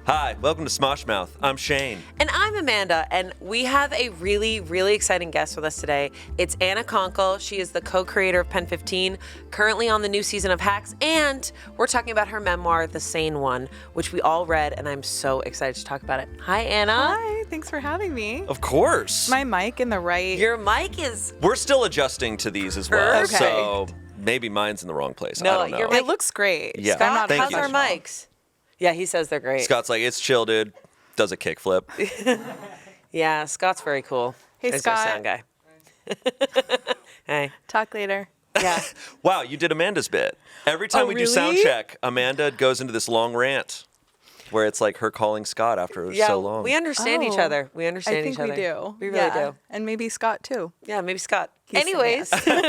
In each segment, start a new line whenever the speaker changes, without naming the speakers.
Hi, welcome to Smosh Mouth. I'm Shayne.
And I'm Amanda, and we have a really, really exciting guest with us today. It's Anna Konkle. She is the co-creator of Pen 15, currently on the new season of Hacks, and we're talking about her memoir, The Sane One, which we all read, and I'm so excited to talk about it. Hi, Anna.
Hi, thanks for having me.
Of course.
My mic in the right.
Your mic is...
We're still adjusting to these as well,
Okay.
so maybe mine's in the wrong place.
No,
I don't know.
your mic-
It looks great.
Yeah.
I'm not
Thank
how's
you.
our mics? Yeah, he says they're great.
Scott's like, it's chill, dude. Does a kickflip.
Yeah, Scott's very cool.
Hey,
He's
Scott.
our sound guy. Hey.
Talk later.
Yeah.
Wow, you did Amanda's bit. Every time
Oh,
we do
really?
sound check, Amanda goes into this long rant where it's like her calling Scott after
Yeah,
so long.
we understand each
Oh.
other. We understand
I think
each other.
we do.
We really
Yeah.
do.
And maybe Scott too.
Yeah, maybe Scott.
He's
Anyways,
saying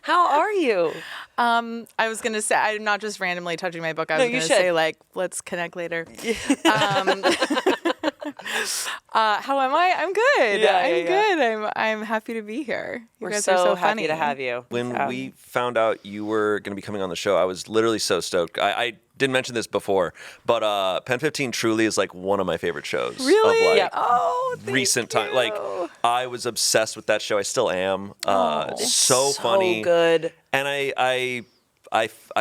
how are you?
I was gonna say I'm not just randomly touching my book. I
No,
was
you
gonna
should.
say like, let's connect later. How am I? I'm good.
Yeah,
I'm
yeah.
good. I'm happy to be here. You
We're
guys
so,
are so
happy
funny
to have you.
When we found out you were going to be coming on the show, I was literally so stoked. I didn't mention this before, but Pen 15 truly is like one of my favorite shoys.
Really?
Of like
Yeah.
Oh, thank
recent time.
you.
Like I was obsessed with that show. I still am. So funny.
good.
And I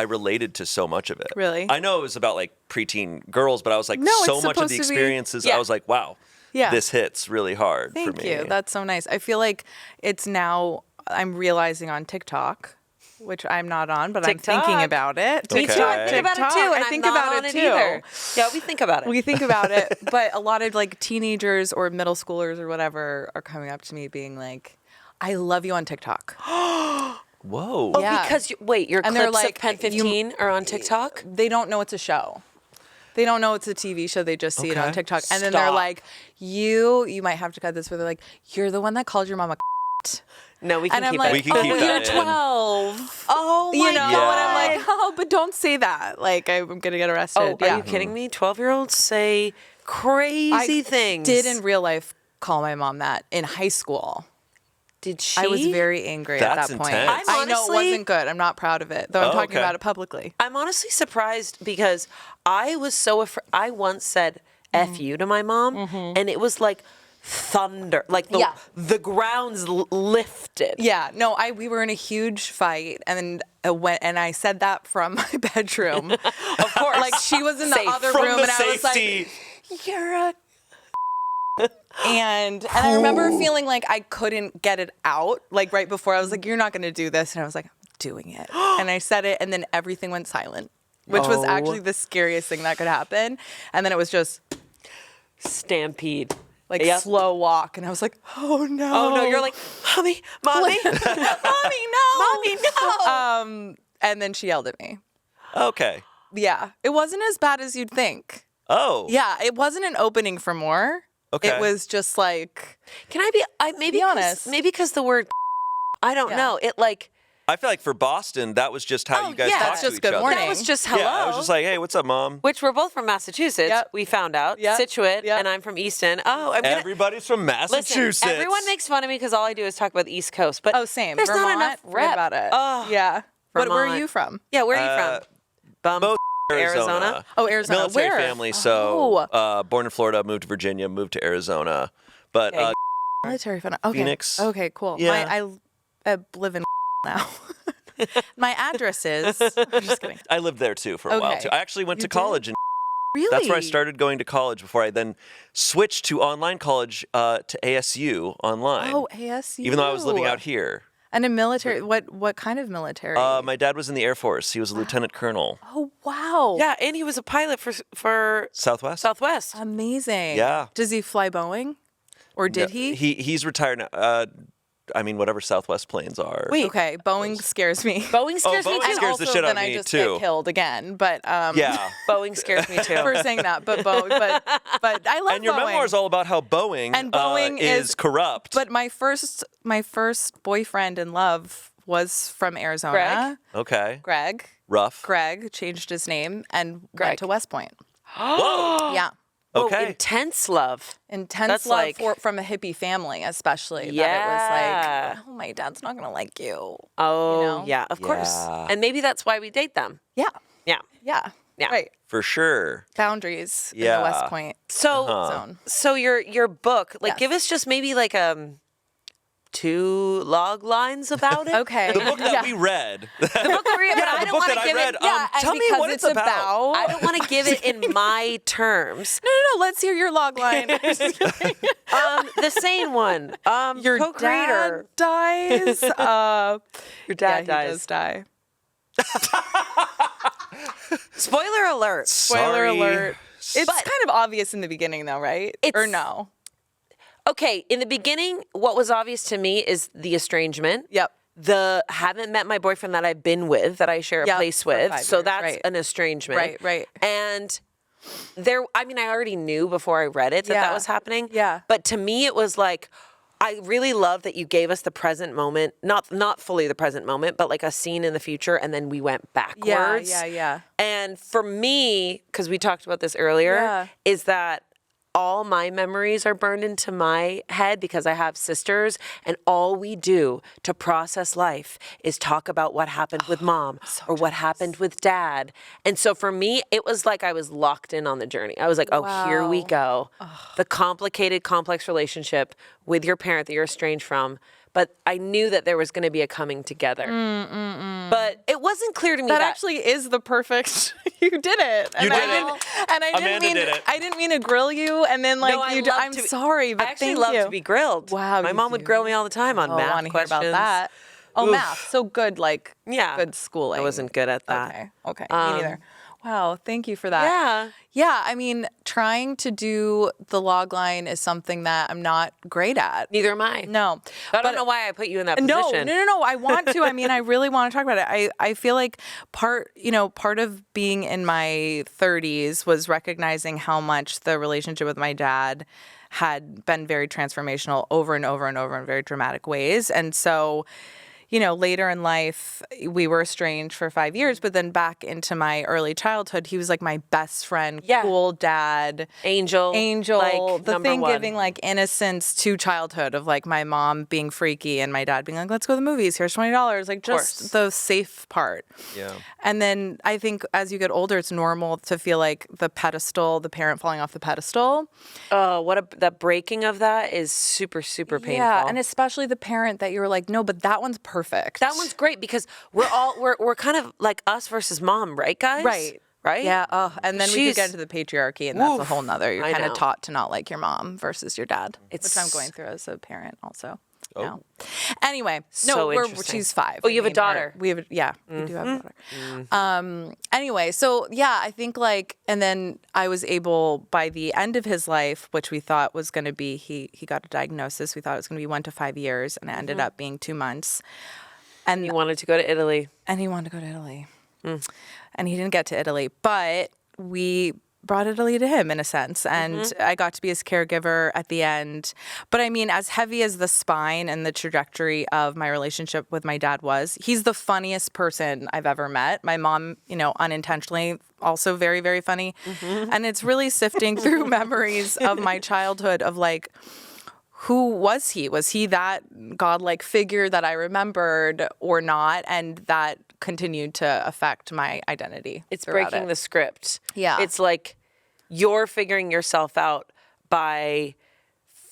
related to so much of it.
Really?
I know it was about like preteen girls, but I was like
No,
so
it's
much of
supposed
the
to be-
experiences.
yeah.
I was like, wow,
Yeah.
this hits really hard
Thank
for me.
you. That's so nice. I feel like it's now I'm realizing on TikTok, which I'm not on, but
TikTok.
I'm thinking about it.
Me too. I think about it too, and
I
I'm
think
not
about
on
it
it
too.
either. Yeah, we think about it.
We think about it, but a lot of like teenagers or middle schoolers or whatever are coming up to me being like, "I love you on TikTok."
Whoa.
Oh,
Yeah.
because wait, your
And they're
clips
like,
of Pen 15 are on TikTok?
They don't know it's a show. They don't know it's a TV show. They just see it on
Okay.
TikTok, and then they're
Stop.
like, "You might have to cut this." Where they're like, "You're the one that called your mama."
No, we can
And I'm
keep
like,
We
it.
can keep
"Oh,
that
you're
in.
12."
Oh my
You know,
god.
and I'm like, oh, but don't say that. Like, I'm gonna get arrested.
Oh,
yeah.
are you kidding me? 12-year-olds say crazy things.
Did in real life call my mom that in high school.
Did she?
I was very angry
That's
at that point.
intense.
I'm
I know it
honestly-
wasn't good. I'm not proud of it, though. I'm
Oh,
talking
okay.
about it publicly.
I'm honestly surprised because I was so afraid. I once said "F you" to my mom, and it was like thunder. Like
Yeah.
the grounds lifted.
Yeah, no, we were in a huge fight, and then I said that from my bedroom. Of course, like she was in the
Safe.
other
From
room,
the
and I was
safety.
like, "You're a." And I remember feeling like I couldn't get it out. Like right before, I was like, "You're not going to do this," and I was like, "I'm doing it." And I said it, and then everything went silent, which was actually the scariest thing that could happen. And then it was just
Stampede.
like
Yep.
slow walk, and I was like, "Oh no!"
Oh no, you're like, mommy,
"Mommy, no,
mommy, no.
And then she yelled at me.
Okay.
Yeah, it wasn't as bad as you'd think.
Oh.
Yeah, it wasn't an opening for more.
Okay.
It was just like,
Can I be? Maybe
Be honest.
Maybe because the word. I don't
Yeah.
know. It like.
I feel like for Boston, that was just how
Oh,
you guys
yeah.
talked
That's
to
just
each
good
other.
morning.
That was just hello.
Yeah, I was just like, hey, what's up, Mom?
Which we're both from Massachusetts.
Yep.
We found out.
Yep.
Situate,
Yep.
and I'm from Easton. Oh, I'm gonna.
Everybody's from Massachusetts.
Listen, everyone makes fun of me because all I do is talk about the East Coast. But
oh, same.
There's
Vermont,
not enough
forget
rep
about it.
Oh,
Yeah. Where are
Vermont.
you from?
Yeah, where are you from?
both
Arizona.
Oh, Arizona.
Military
Where?
family, so
Oh.
born in Florida, moved to Virginia, moved to Arizona. But
Okay.
Military fun. Okay.
Phoenix.
Okay, cool.
Yeah.
I live in now. My address is. I'm just kidding.
I lived there too for a while
Okay.
too. I actually went
You
to
did?
college, and
Really?
that's where I started going to college before I then switched to online college to ASU online.
Oh, ASU.
Even though I was living out here.
And a military. What kind of military?
My dad was in the Air Force. He was a lieutenant colonel.
Oh wow.
Yeah, and he was a pilot for
Southwest.
Southwest.
Amazing.
Yeah.
Does he fly Boeing? Or did he?
He's retired now. I mean, whatever Southwest planes are.
Wait.
Okay, Boeing scares me.
Boeing scares me
Boeing
too.
And
scares the
also,
shit out of
then
me,
I just
too.
get killed again. But
Yeah.
Boeing scares me too.
for saying that, but I love
And your
Boeing.
memoir is all about how Boeing,
And Boeing
is corrupt.
But my first boyfriend in love was from Arizona.
Okay.
Greg.
Rough.
Greg changed his name and
Greg.
went to West Point.
Whoa.
Yeah.
Oh,
Okay.
intense love.
Intense
That's
love
like-
from a hippie family, especially.
Yeah.
That it was like, oh, my dad's not going to like you.
Oh,
You know?
yeah, of course.
Yeah.
And maybe that's why we date them.
Yeah.
Yeah.
Yeah.
Yeah.
Right.
For sure.
Boundaries in
Yeah.
the West Point
So,
zone.
so your book, like,
Yes.
give us just maybe like 2 log lines about it.
Okay.
The book that we read.
The book that we read, but I
the
don't
book
want
that
to
I
give
read.
it.
Tell me what it's about.
I don't want to give it in my terms.
No. Let's hear your log line.
The Sane One.
Your
co-creator.
dad dies.
Your dad
He
dies.
does die.
Spoiler alert.
Spoiler
Sorry.
alert. It's
But-
kind of obvious in the beginning, though, right? Or no?
Okay, in the beginning, what was obvious to me is the estrangement.
Yep.
The haven't met my boyfriend that I've been with, that I share a
Yep,
place
for
with.
5
So
years,
that's
right.
an estrangement.
Right.
And I already knew before I read it that
Yeah.
was happening.
Yeah.
But to me, it was like, I really love that you gave us the present moment, not fully the present moment, but like a scene in the future, and then we went backwards.
Yeah.
And for me, because we talked about this earlier,
Yeah.
is that all my memories are burned into my head because I have sisters, and all we do to process life is talk about what happened with mom or what happened with dad. And so for me, it was like I was locked in on the journey. I was like, oh, here we go. The complicated, complex relationship with your parent that you're estranged from. But I knew that there was going to be a coming together. But it wasn't clear to me
That
that
actually is the perfect. You did it.
You
And I
did it.
didn't- And I didn't
Amanda
mean
did it.
I didn't mean to grill you. And then like
No, I
you.
love
I'm
to be-
sorry, but
I actually
thank
love
you.
to be grilled.
Wow,
My
you
mom would
do?
grill me all the time on
I
math
want to hear
questions.
about that. Oh,
Oof.
math. So good, like
Yeah.
good schooling.
I wasn't good at that.
Okay. Me neither. Wow, thank you for that.
Yeah.
Yeah, I mean, trying to do the log line is something that I'm not great at.
Neither am I.
No.
I don't know why I put you in that
No,
position.
no. I want to. I mean, I really want to talk about it. I feel like part of being in my 30s was recognizing how much the relationship with my dad had been very transformational over and over and over in very dramatic ways. And so, later in life, we were estranged for 5 years, but then back into my early childhood, he was like my best friend,
Yeah.
cool dad.
Angel.
Like the
number
thing
one.
giving like innocence to childhood of like my mom being freaky and my dad being like, let's go to the movies. Here's $20. Like
course.
just the safe part.
Yeah.
And then I think as you get older, it's normal to feel like the parent falling off the pedestal.
Oh, the breaking of that is super, super painful.
Yeah. And especially the parent that you're like, no, but that one's perfect.
that one's great because we're kind of like us versus mom, right, guys?
Right.
Right?
Yeah. Oh, and then we
She's-
could get into the patriarchy, and that's a
Oof.
whole nother. You're
I
kind
know.
of taught to not like your mom versus your dad, which
It's-
I'm going through as a parent also.
Oh.
Now. Anyway,
So
no,
interesting.
she's 5.
Oh, you have a daughter.
We do have a daughter. Anyway, so yeah, I think and then I was able by the end of his life, which we thought was going to be, he got a diagnosis. We thought it was going to be 1 to 5 years, and it ended up being 2 months. And
You wanted to go to Italy.
and he wanted to go to Italy. And he didn't get to Italy, but we brought Italy to him in a sense. And I got to be his caregiver at the end. But I mean, as heavy as the spine and the trajectory of my relationship with my dad was, he's the funniest person I've ever met. My mom, unintentionally, also very, very funny. And it's really sifting through memories of my childhood of like, who was he? Was he that godlike figure that I remembered or not? And that continued to affect my identity.
It's
throughout
breaking
it.
the script.
Yeah.
It's like you're figuring yourself out by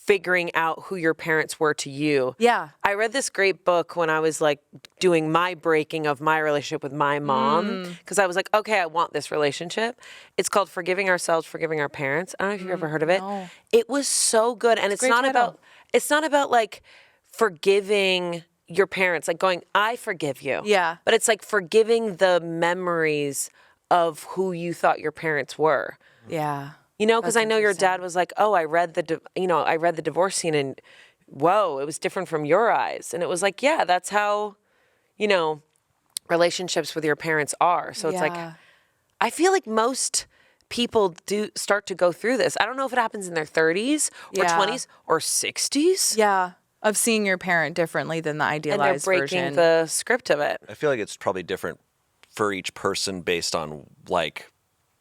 figuring out who your parents were to you.
Yeah.
I read this great book when I was like doing my breaking of my relationship with my mom because I was like, okay, I want this relationship. It's called Forgiving Ourselves, Forgiving Our Parents. I don't know if you've ever heard of it.
No.
It was so good, and it's
great
not
title.
about like forgiving your parents, like going, I forgive you.
Yeah.
But it's like forgiving the memories of who you thought your parents were.
Yeah.
Because I know your dad was like, oh, I read the divorce scene and whoa, it was different from your eyes. And it was like, yeah, that's how, relationships with your parents are. So it's like,
Yeah.
I feel like most people do start to go through this. I don't know if it happens in their 30s or
Yeah.
20s or 60s.
Yeah. Of seeing your parent differently than the
And they're
idealized
breaking
version.
the script of it.
I feel like it's probably different for each person based on like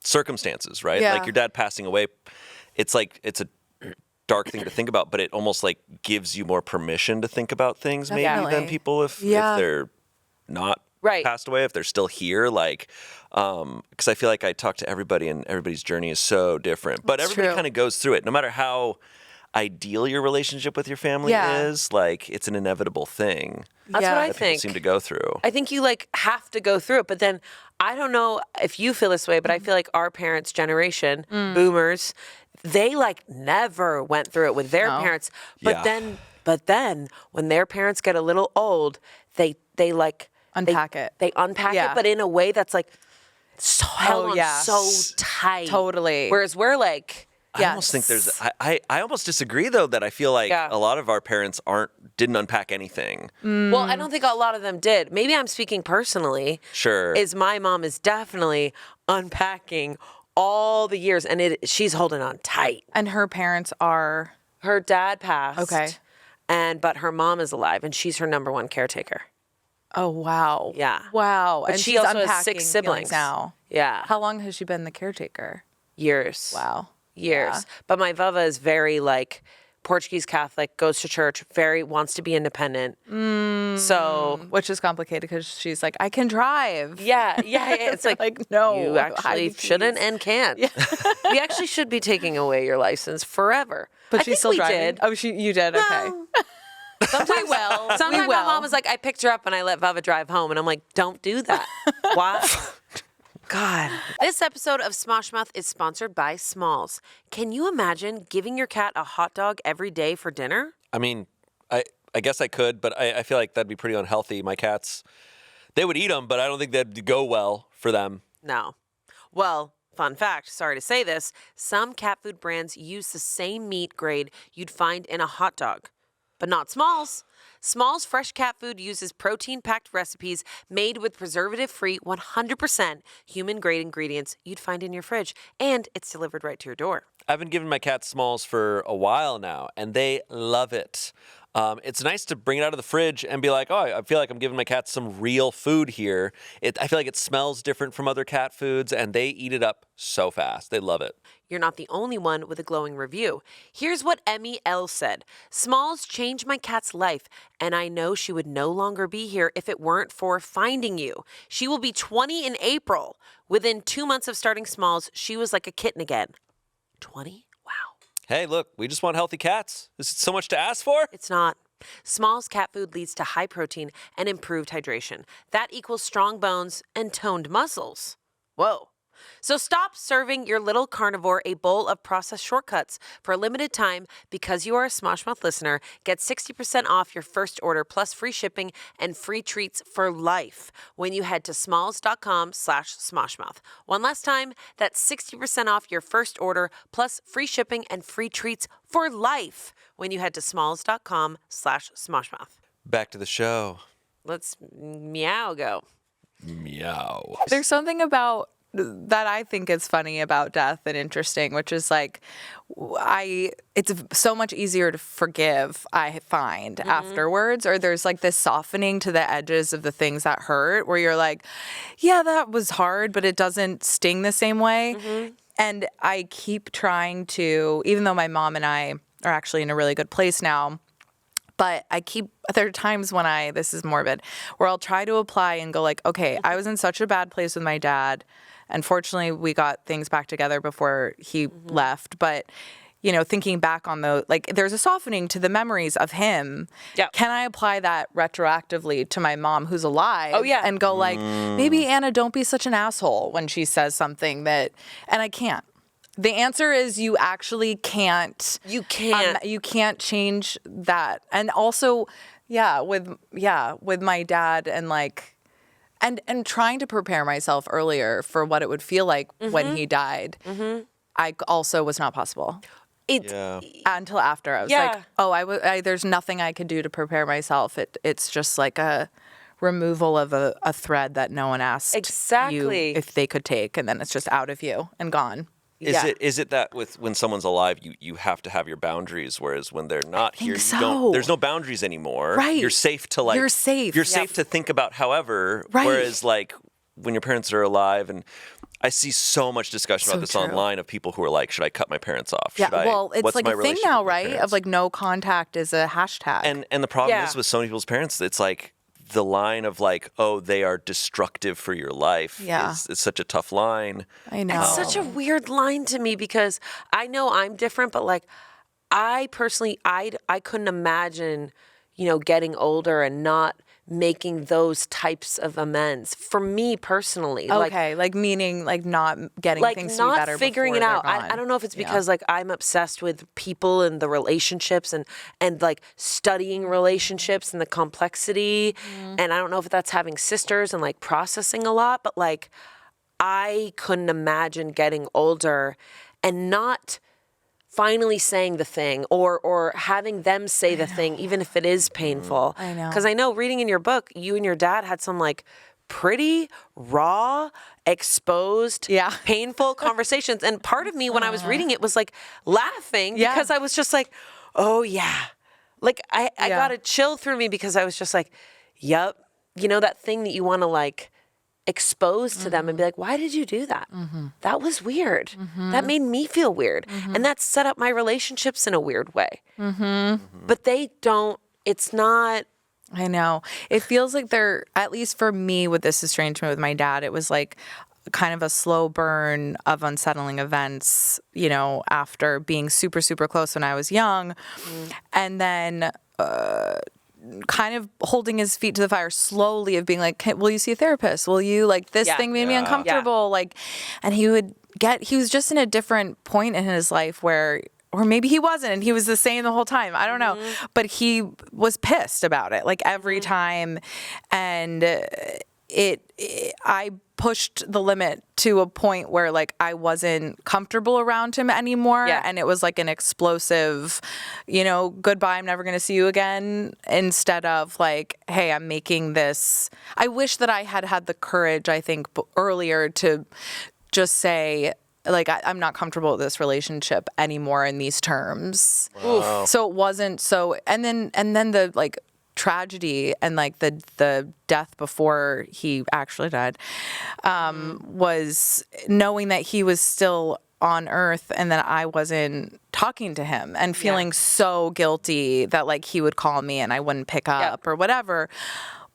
circumstances, right?
Yeah.
Like your dad passing away, it's like it's a dark thing to think about, but it almost like gives you more permission to think about things maybe
Definitely.
than people if
Yeah.
they're not passed away, if they're still here, like, because I feel like I talk to everybody and everybody's journey is so different. But
That's
everybody
true.
kind of goes through it, no matter how ideal your relationship with your family is. Like, it's an inevitable thing.
That's what I
that people
think.
seem to go through.
I think you like have to go through it, but then I don't know if you feel this way, but I feel like our parents' generation, boomers, they like never went through it with their parents. But then when their parents get a little old, they like
Unpack it.
They unpack
Yeah.
it, but in a way that's like so held on so tight.
Totally.
Whereas we're like,
I almost think I almost disagree though, that I feel like a lot of our parents didn't unpack anything.
well, I don't think a lot of them did. Maybe I'm speaking personally.
Sure.
Is my mom is definitely unpacking all the years, and she's holding on tight.
And her parents are.
Her dad passed.
Okay.
But her mom is alive, and she's her number one caretaker.
Oh, wow.
Yeah.
Wow.
But
and
she
she's
also has
unpacking
6 siblings
feelings now.
Yeah.
How long has she been the caretaker?
Years.
Wow.
Years.
Yeah.
But my Vava is very like Portuguese Catholic, goes to church, wants to be independent. So
Which is complicated because she's like, I can drive.
yeah. It's like,
no.
you actually shouldn't and can't. We actually should be taking away your license forever.
But
I
she's
think
still
we
driving.
did.
Oh, you did? Okay.
Sometimes my mom was like, I picked her up and I let Vava drive home. And I'm like, don't do that. Why? God. This episode of Smosh Mouth is sponsored by Smalls. Can you imagine giving your cat a hot dog every day for dinner?
I mean, I guess I could, but I feel like that'd be pretty unhealthy. My cats, they would eat them, but I don't think that'd go well for them.
No. Well, fun fact, sorry to say this, some cat food brands use the same meat grade you'd find in a hot dog, but not Smalls. Smalls fresh cat food uses protein-packed recipes made with preservative-free 100% human-grade ingredients you'd find in your fridge, and it's delivered right to your door.
I've been giving my cats Smalls for a while now, and they love it. It's nice to bring it out of the fridge and be like, oh, I feel like I'm giving my cats some real food here. I feel like it smells different from other cat foods, and they eat it up so fast. They love it.
You're not the only one with a glowing review. Here's what Emmy L said. Smalls changed my cat's life, and I know she would no longer be here if it weren't for finding you. She will be 20 in April. Within 2 months of starting Smalls, she was like a kitten again. 20? Wow.
Hey, look, we just want healthy cats. Is it so much to ask for?
It's not. Smalls cat food leads to high protein and improved hydration. That equals strong bones and toned muscles. Whoa. So stop serving your little carnivore a bowl of processed shortcuts. For a limited time, because you are a Smosh Mouth listener, get 60% off your first order plus free shipping and free treats for life when you head to smalls.com/smoshmouth. One last time, that's 60% off your first order plus free shipping and free treats for life when you head to smalls.com/smoshmouth.
Back to the show.
Let's meow go.
Meow.
There's something about that I think is funny about death and interesting, which is like, it's so much easier to forgive, I find, afterwards, or there's like this softening to the edges of the things that hurt where you're like, yeah, that was hard, but it doesn't sting the same way. And I keep trying to, even though my mom and I are actually in a really good place now, but there are times when this is morbid, where I'll try to apply and go like, okay, I was in such a bad place with my dad. Unfortunately, we got things back together before he left. But, thinking back on there's a softening to the memories of him.
Yeah.
Can I apply that retroactively to my mom who's alive?
Oh, yeah.
And go like, maybe Anna, don't be such an asshole when she says something and I can't. The answer is you actually can't.
You can't.
You can't change that. And also, with my dad and like, and trying to prepare myself earlier for what it would feel like when he died, I also was not possible. Until after. I was like, oh, there's nothing I could do to prepare myself. It's just like a removal of a thread that no one asked you if they could take, and then it's just out of you and gone.
Is it that when someone's alive, you have to have your boundaries, whereas when they're not here, there's no boundaries anymore.
Right.
You're safe to
You're safe.
You're safe to think about however.
Right.
Whereas like when your parents are alive, and I see so much discussion about this online of people who are like, should I cut my parents off?
Yeah, well, it's
what's
like
my
a thing
relationship
now,
with my
right?
parents?
Of like no contact is a hashtag.
And the problem is with so many people's parents, it's like the line of like, oh, they are destructive for your life is such a tough line.
I know.
It's such a weird line to me because I know I'm different, but like I personally, I couldn't imagine, getting older and not making those types of amends for me personally.
Okay, like meaning like not getting things to be better,
not figuring it out. I don't know if it's because like I'm obsessed with people and the relationships and like studying relationships and the complexity. And I don't know if that's having sisters and like processing a lot, but like I couldn't imagine getting older and not finally saying the thing or having them say the thing, even if it is painful.
I know.
Because I know reading in your book, you and your dad had some like pretty raw, exposed, painful conversations. And part of me when I was reading it was like laughing because I was just like, oh yeah. Like I got a chill through me because I was just like, yep. That thing that you want to like expose to them and be like, why did you do that? That was weird. That made me feel weird. And that set up my relationships in a weird way. But they don't, it's not.
I know. It feels like they're, at least for me with this estrangement with my dad, it was like kind of a slow burn of unsettling events, after being super, super close when I was young. And then, kind of holding his feet to the fire slowly of being like, will you see a therapist? Will you like this thing made me uncomfortable? Like, and he was just in a different point in his life where, or maybe he wasn't and he was the same the whole time. I don't know. But he was pissed about it like every time. And I pushed the limit to a point where like I wasn't comfortable around him anymore. And it was like an explosive, goodbye, I'm never going to see you again, instead of like, hey, I'm making this. I wish that I had the courage, I think, earlier to just say, like, I'm not comfortable with this relationship anymore in these terms.
Wow.
So it wasn't so, and then the like tragedy and like the death before he actually died was knowing that he was still on earth and that I wasn't talking to him and feeling so guilty that like he would call me and I wouldn't pick up or whatever.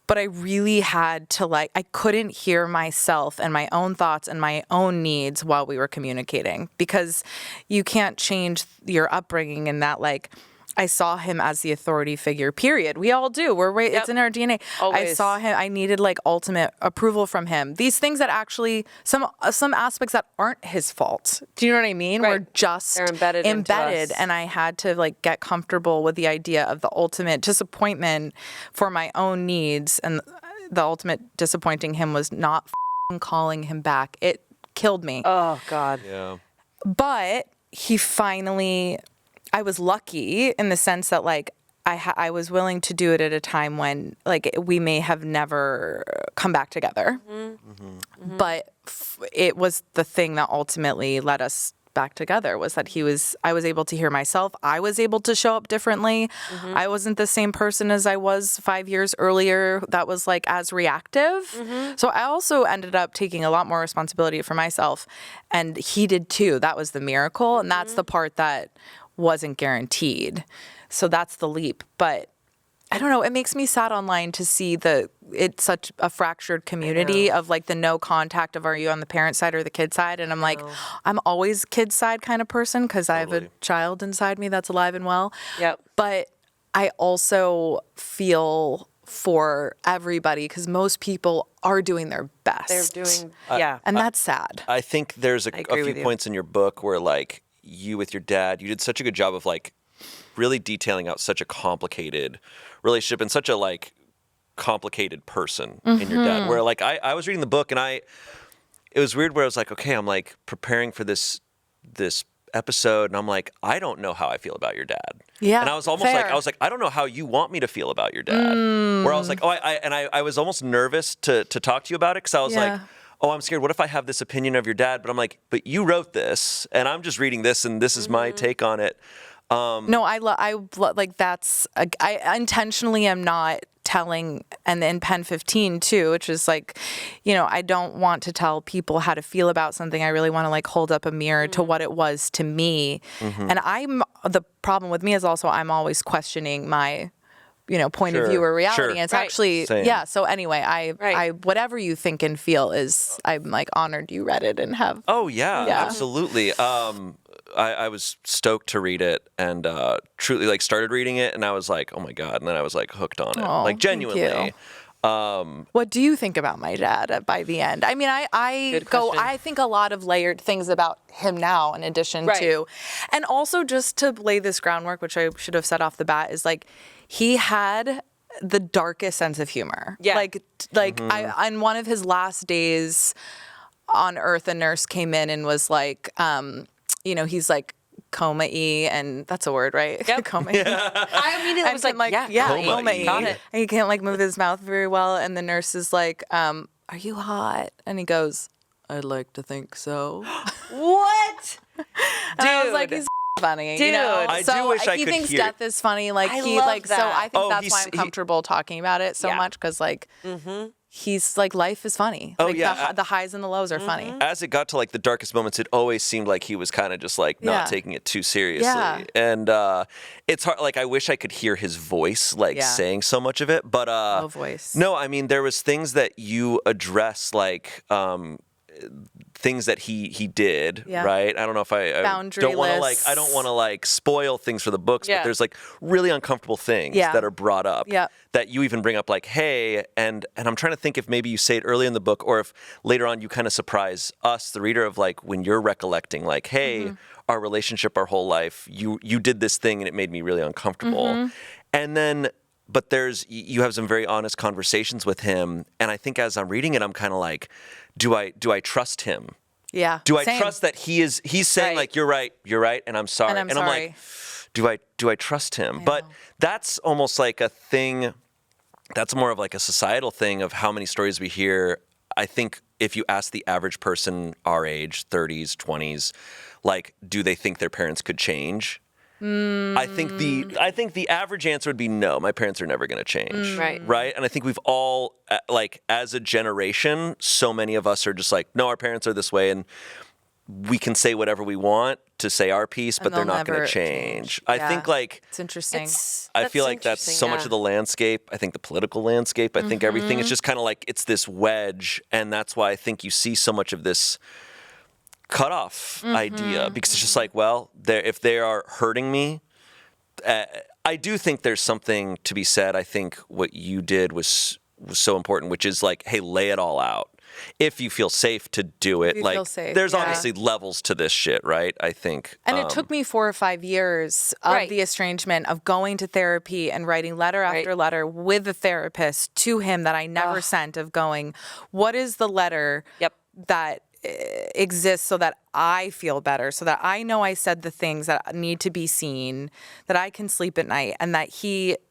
But I really had to I couldn't hear myself and my own thoughts and my own needs while we were communicating, because you can't change your upbringing in that like, I saw him as the authority figure, period. We all do. It's in our DNA.
Always.
I saw him. I needed like ultimate approval from him. These things that actually, some aspects that aren't his fault. Do you know what I mean?
Right.
Were just
They're embedded into us.
and I had to like get comfortable with the idea of the ultimate disappointment for my own needs, and the ultimate disappointing him was not calling him back. It killed me.
Oh God.
Yeah.
But he finally. I was lucky in the sense that like I was willing to do it at a time when like we may have never come back together, but it was the thing that ultimately led us back together, was that I was able to hear myself. I was able to show up differently. I wasn't the same person as I was 5 years earlier that was like as reactive. So I also ended up taking a lot more responsibility for myself, and he did too. That was the miracle. And that's the part that wasn't guaranteed. So that's the leap. But I don't know, it makes me sad online to see it's such a fractured community of like the no contact of, are you on the parent side or the kid side? And I'm like, I'm always kid side kind of person because I have a child inside me that's alive and well.
Yep.
But I also feel for everybody because most people are doing their best.
They're doing,
and that's sad.
I think there's a few points in your book where like you with your dad, you did such a good job of like really detailing out such a complicated relationship and such a like complicated person in your dad, where like I was reading the book and it was weird where I was like, okay, I'm like preparing for this episode and I'm like, I don't know how I feel about your dad.
Yeah.
And I was almost like, I don't know how you want me to feel about your dad. Where I was like, I was almost nervous to talk to you about it because I was like, oh, I'm scared. What if I have this opinion of your dad? But I'm like, but you wrote this, and I'm just reading this, and this is my take on it.
No, I intentionally am not telling, and in Pen 15 too, which is like, I don't want to tell people how to feel about something. I really want to like hold up a mirror to what it was to me. And the problem with me is also I'm always questioning my point of view or reality.
Sure.
And it's
Right.
actually,
Same.
yeah. So anyway,
Right.
I, whatever you think and feel is, I'm like honored you read it and have.
Oh yeah,
Yeah.
absolutely. I was stoked to read it and truly like started reading it and I was like, oh my God. And then I was like hooked on it.
Oh,
like
thank you.
genuinely.
What do you think about my dad by the end? I mean,
Good question.
I think a lot of layered things about him now in addition
Right.
to, and also just to lay this groundwork, which I should have said off the bat, is like he had the darkest sense of humor.
Yeah.
Like on one of his last days on Earth, a nurse came in and was like, he's like coma-y, and that's a word, right?
Yep.
Coma-y.
I immediately was
And
like, yeah,
coma-y.
got it.
And he can't like move his mouth very well. And the nurse is like, are you hot? And he goes, I'd like to think so.
What?
And I was like,
Dude.
he's funny.
Dude.
I
so
do wish I
he
could
thinks
hear-
death is funny. Like
I
he
love
like so
that.
I think
Oh,
that's why I'm comfortable talking about it so
Yeah.
much, because like he's like, life is funny.
Oh,
Like
yeah.
the highs and the lows are funny.
As it got to like the darkest moments, it always seemed like he was kind of just like not
Yeah.
taking it too seriously.
Yeah.
And it's hard. Like I wish I could hear his voice, like
Yeah.
saying so much of it. But
No voice.
no, I mean there was things that you address, like things that he did,
Yeah.
right? I don't know if I don't want to like I don't
Boundaryless.
want to like spoil things for the books,
Yeah.
but there's like really uncomfortable things
Yeah.
that are brought up
Yeah.
that you even bring up, like, hey, and I'm trying to think if maybe you say it early in the book or if later on you kind of surprise us, the reader, of like when you're recollecting, like, hey, our relationship, our whole life, you did this thing and it made me really uncomfortable. And then but you have some very honest conversations with him, and I think as I'm reading it, I'm kind of like, do I trust him?
Yeah.
Do I
Same.
trust that he's saying
Right.
like you're right, and I'm sorry,
And I'm
I'm
sorry.
like, do I trust him? But that's almost like a thing. That's more of like a societal thing of how many stories we hear. I think if you ask the average person our age, 30s, 20s, like, do they think their parents could change? I think the average answer would be no. My parents are never going to change.
Right.
And I think we've all, like, as a generation, so many of us are just like, no, our parents are this way, and we can say whatever we want to say our piece, but
And
they're
they'll
not going
never
to change. I
Yeah.
think like
It's interesting.
I feel like that's so much of the landscape. I think the political landscape. I think everything is just kind of like it's this wedge, and that's why I think you see so much of this cutoff idea, because it's just like, well, if they are hurting me, I do think there's something to be said. I think what you did was so important, which is like, hey, lay it all out. If you feel safe to do it,
you
like
feel safe,
there's
yeah.
obviously levels to this shit, right? I think.
And it took me 4 or 5 years of
Right.
the estrangement, of going to therapy and writing letter after
Right.
letter with a therapist to him that I never sent, of going, what is the letter
Yep.
that exists so that I feel better, so that I know I said the things that need to be seen, that I can sleep at night, and that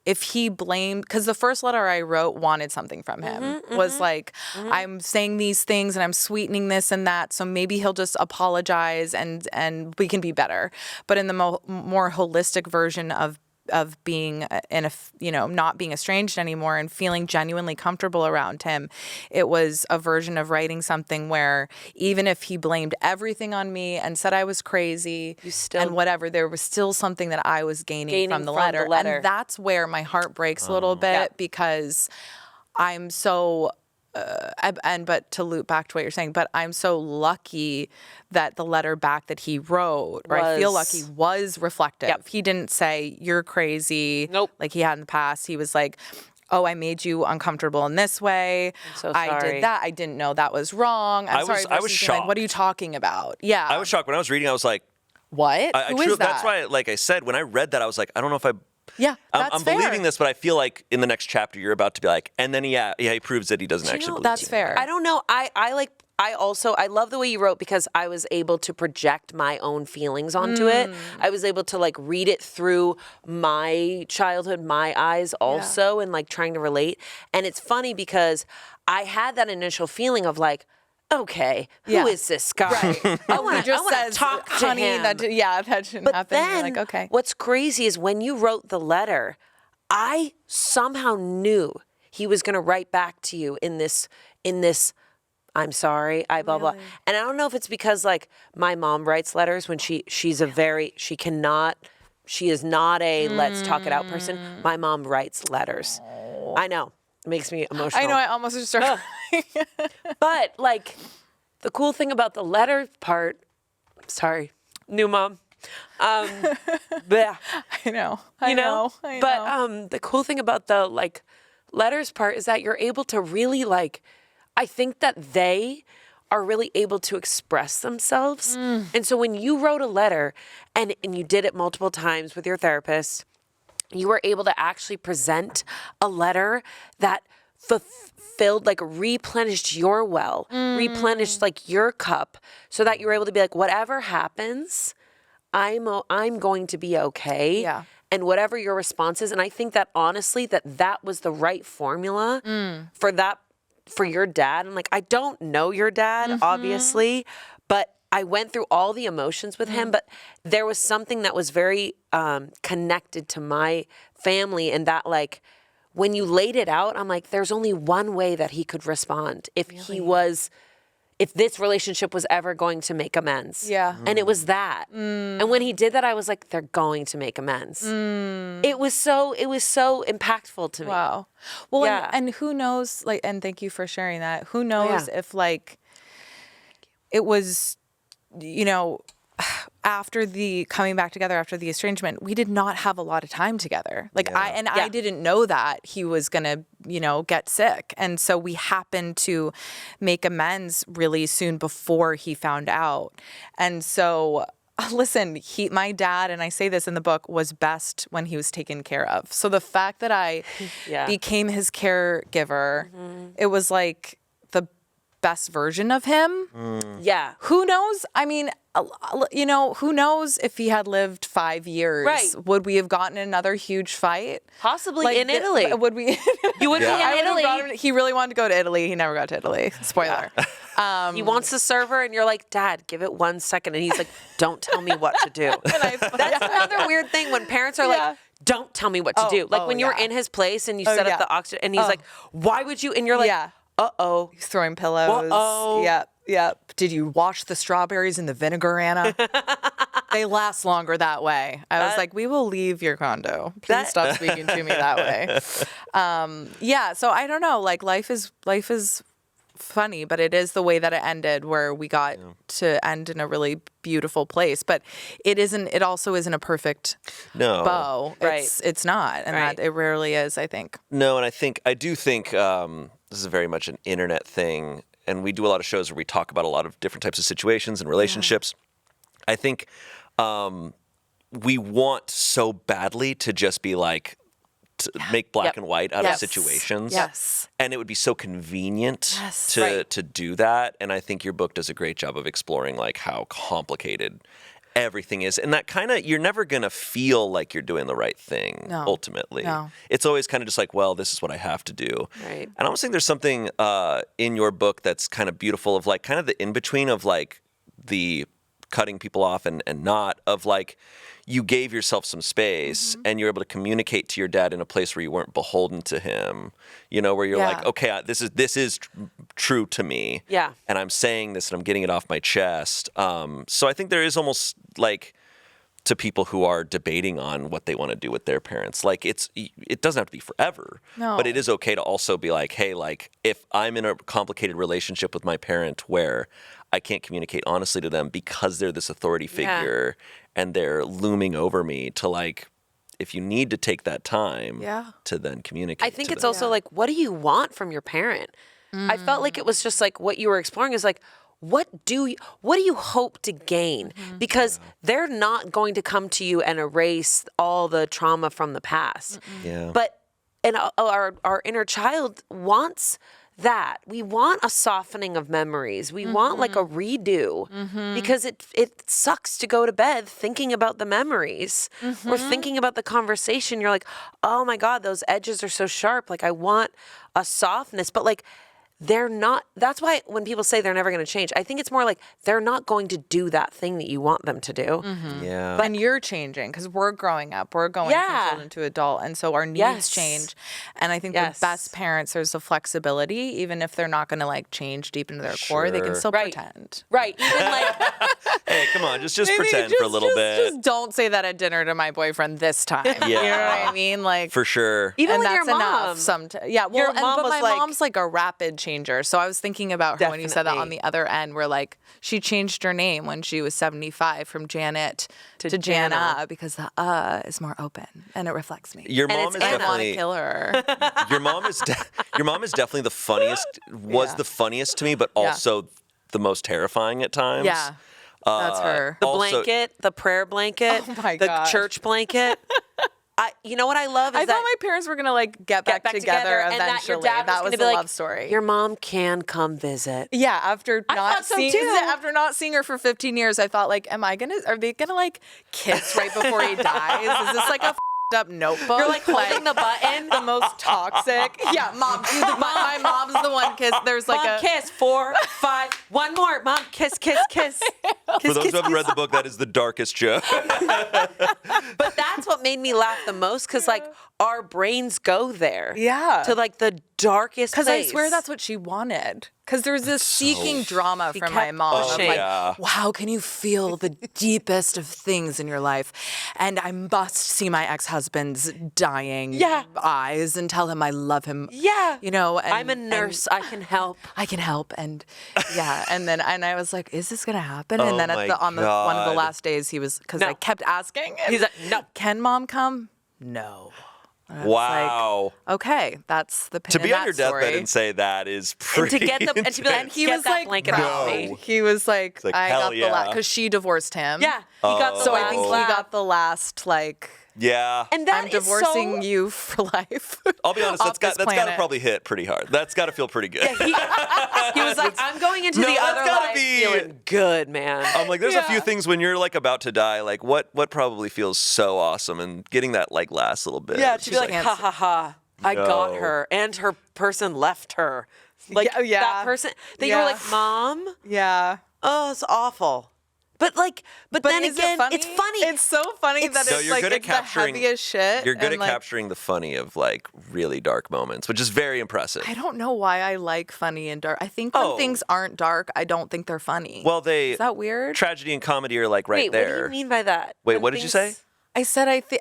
if he blamed, because the first letter I wrote wanted something from him, was like, I'm saying these things and I'm sweetening this and that, so maybe he'll just apologize and we can be better. But in the more holistic version of being not being estranged anymore and feeling genuinely comfortable around him, it was a version of writing something where even if he blamed everything on me and said I was crazy and whatever, there was still something that I was gaining from the letter. And that's where my heart breaks a little bit, because I'm so but to loop back to what you're saying, but I'm so lucky that the letter back that he wrote, or I feel lucky, was reflective.
Yep.
He didn't say, you're crazy,
Nope.
like he had in the past. He was like, oh, I made you uncomfortable in this way.
I'm so
I
sorry.
did that. I didn't know that was wrong. I'm sorry.
I was
versus being like, what are you
shocked.
talking about? Yeah.
I was shocked when I was reading. I was like,
what? Who is that?
That's why, like I said, when I read that, I was like, I don't know if
Yeah, that's
I'm
fair.
believing this, but I feel like in the next chapter you're about to be like, and then he proves that he doesn't actually believe
That's
it.
fair.
I don't know. I love the way you wrote, because I was able to project my own feelings onto it. I was able to like read it through my childhood, my eyes also, and like trying to relate. And it's funny because I had that initial feeling of like, okay, who is this guy? I want to talk to
honey,
him.
that shouldn't
But
happen.
then,
You're like, okay.
what's crazy is when you wrote the letter, I somehow knew he was going to write back to you in this, I'm sorry, blah, blah. And I don't know if it's because like my mom writes letters when she cannot She is not a let's talk it out person. My mom writes letters. I know. It makes me emotional.
I know. I almost just started.
But like the cool thing about the letter part, sorry, new mom. Bleh.
I know.
But the cool thing about the like letters part is that you're able to really like, I think that they are really able to express themselves. And so when you wrote a letter and you did it multiple times with your therapist, you were able to actually present a letter that fulfilled, like replenished your well, replenished like your cup so that you were able to be like, whatever happens, I'm going to be okay.
Yeah.
And whatever your response is. And I think that honestly, that was the right formula for your dad. And like, I don't know your dad, obviously, but I went through all the emotions with him, but there was something that was very connected to my family. And that like, when you laid it out, I'm like, there's only one way that he could respond if this relationship was ever going to make amends.
Yeah.
And it was that. And when he did that, I was like, they're going to make amends. It was so impactful to me.
Wow. Well,
Yeah.
and who knows, like, and thank you for sharing that. Who knows if like it was, you know, after the coming back together after the estrangement, we did not have a lot of time together. Like I didn't know that he was going to, you know, get sick. And so we happened to make amends really soon before he found out. And so listen, my dad, and I say this in the book, was best when he was taken care of. So the fact that I became his caregiver, it was like the best version of him.
Yeah.
Who knows? I mean, you know, who knows if he had lived 5 years?
Right.
Would we have gotten another huge fight?
Possibly
Like,
in Italy.
Would we?
You would be in
I would've
Italy.
brought him- he really wanted to go to Italy. He never got to Italy. Spoiler.
He wants the server, and you're like, Dad, give it 1 second. And he's like, don't tell me what to do. That's another weird thing when parents are like, don't tell me what to do. Like when you were in his place and you set up the oxygen, and he's like, why would you? And you're like, uh-oh.
He's throwing pillows.
Uh-oh.
Yep. Did you wash the strawberries in the vinegar, Anna? They last longer that way. I was like, we will leave your condo. Please stop speaking to me that way. So I don't know. Like life is funny, but it is the way that it ended, where we got to end in a really beautiful place. But it also isn't a perfect bow.
Right.
It's not. And that it rarely is, I think.
No, and I do think this is very much an internet thing. And we do a lot of shows where we talk about a lot of different types of situations and relationships. I think we want so badly to just be like, to make black and white out of situations.
Yes.
And it would be so convenient to do that. And I think your book does a great job of exploring like how complicated everything is. And that kind of, you're never going to feel like you're doing the right thing ultimately.
No.
It's always kind of just like, well, this is what I have to do.
Right.
And I almost think there's something in your book that's kind of beautiful of like kind of the in-between of like the cutting people off and not, of like you gave yourself some space and you're able to communicate to your dad in a place where you weren't beholden to him, you know, where you're like, okay, this is true to me.
Yeah.
And I'm saying this and I'm getting it off my chest. So I think there is almost like, to people who are debating on what they want to do with their parents, like it doesn't have to be forever, but it is okay to also be like, hey, like if I'm in a complicated relationship with my parent where I can't communicate honestly to them because they're this authority figure and they're looming over me, to like, if you need to take that time to then communicate.
I think
to
it's
them.
also like, what do you want from your parent? I felt like it was just like what you were exploring is like, what do you hope to gain? Because they're not going to come to you and erase all the trauma from the past.
Yeah.
But our inner child wants that. We want a softening of memories. We want like a redo because it sucks to go to bed thinking about the memories or thinking about the conversation. You're like, oh my God, those edges are so sharp. Like I want a softness, but like they're not. That's why when people say they're never going to change, I think it's more like they're not going to do that thing that you want them to do.
Yeah.
And you're changing because we're growing up. We're going from children to adult. And so our needs change. And I think the best parents, there's a flexibility. Even if they're not going to like change deep into their core, they can still pretend.
Right. Even like,
Hey, come on, just
Maybe
pretend for a little bit.
Just don't say that at dinner to my boyfriend this time.
Yeah.
You know what I mean? Like
For sure.
even
and
with
that's
your mom.
enough. Sometimes, yeah. Well,
Your mom
but
was
my
like-
mom's like a rapid changer. So I was thinking about her when you said that on
Definitely.
the other end, where like she changed her name when she was 75 from Janet to Jana because the is more open and it reflects me.
Your
And
mom
it's
is
I want to
definitely
kill her.
your mom is definitely the funniest. Was the funniest to me, but also the most terrifying at times.
Yeah. That's her.
The
Also-
blanket, the prayer blanket,
Oh my
the
gosh.
church blanket. You know what I love is
I
that
thought my parents were gonna like get back together
and that
eventually.
your dad
That
was
was
gonna
a
be like,
love story.
Your mom can come visit.
Yeah, after not
thought so
seeing
too.
after not seeing her for 15 years, I thought like, are they gonna like kiss right before he dies? Is this like a f***ed up notebook?
You're like holding the button.
the most toxic. Yeah, mom. My mom's the one kiss. There's like
Mom,
a
kiss 4, 5, one more. Mom, kiss, kiss, kiss.
For those who haven't read the book, that is the darkest joke.
But that's what made me laugh the most because like our brains go there.
Yeah.
To like the darkest
Because I
place.
swear that's what she wanted. Because there's this seeking drama
She
from my
kept
mom.
pushing.
Like,
Yeah.
wow, how can you feel the deepest of things in your life? And I must see my ex-husband's dying eyes and tell him I love him.
Yeah.
You know, and,
I'm a nurse. I can help.
I can help, and and then I was like, "Is this gonna happen?" And then
my
on one of the
God.
last days, he was because
No.
I kept asking. And
He's like, no.
Can mom come? No. And I was
Wow.
like, okay, that's the pin
To
in
be
that
on your deathbed
story.
and say that is
And
pretty
to get the and to be like,
intense.
he
get
was
that
like,
blanket off
no.
me.
He was like,
like,
I
hell
got the
yeah.
because she divorced him.
Yeah. He got the
So
last
I think he
laugh.
got the last like.
Yeah.
And that
I'm
is
divorcing
so,
you for life.
I'll be honest,
off
that's got
this
to
planet.
probably hit pretty hard. That's got to feel pretty good.
He was like, I'm going into
No,
the
that's
other
gotta
life
be-
feeling good, man.
I'm like, there's a few things when you're like about to die, like what probably feels so awesome, and getting that like last little bit.
Yeah,
it's
to be
just
like, ha ha ha, I got
No.
her, and her person left her. Like
Yeah.
that person that you were
Yeah.
like, Mom,
Yeah.
oh, it's awful. But then
is
again,
it funny?
it's funny.
It's so funny that
No,
it's
you're
like
good at
it's
capturing-
the heaviest shit.
You're good
and,
at
like,
capturing the funny of like really dark moments, which is very impressive.
I don't know why I like funny and dark. I think when
Oh.
things aren't dark, I don't think they're funny.
Well,
is that weird?
tragedy and comedy are like right
Wait,
there.
what do you mean by that?
Wait,
When
what did you say?
things-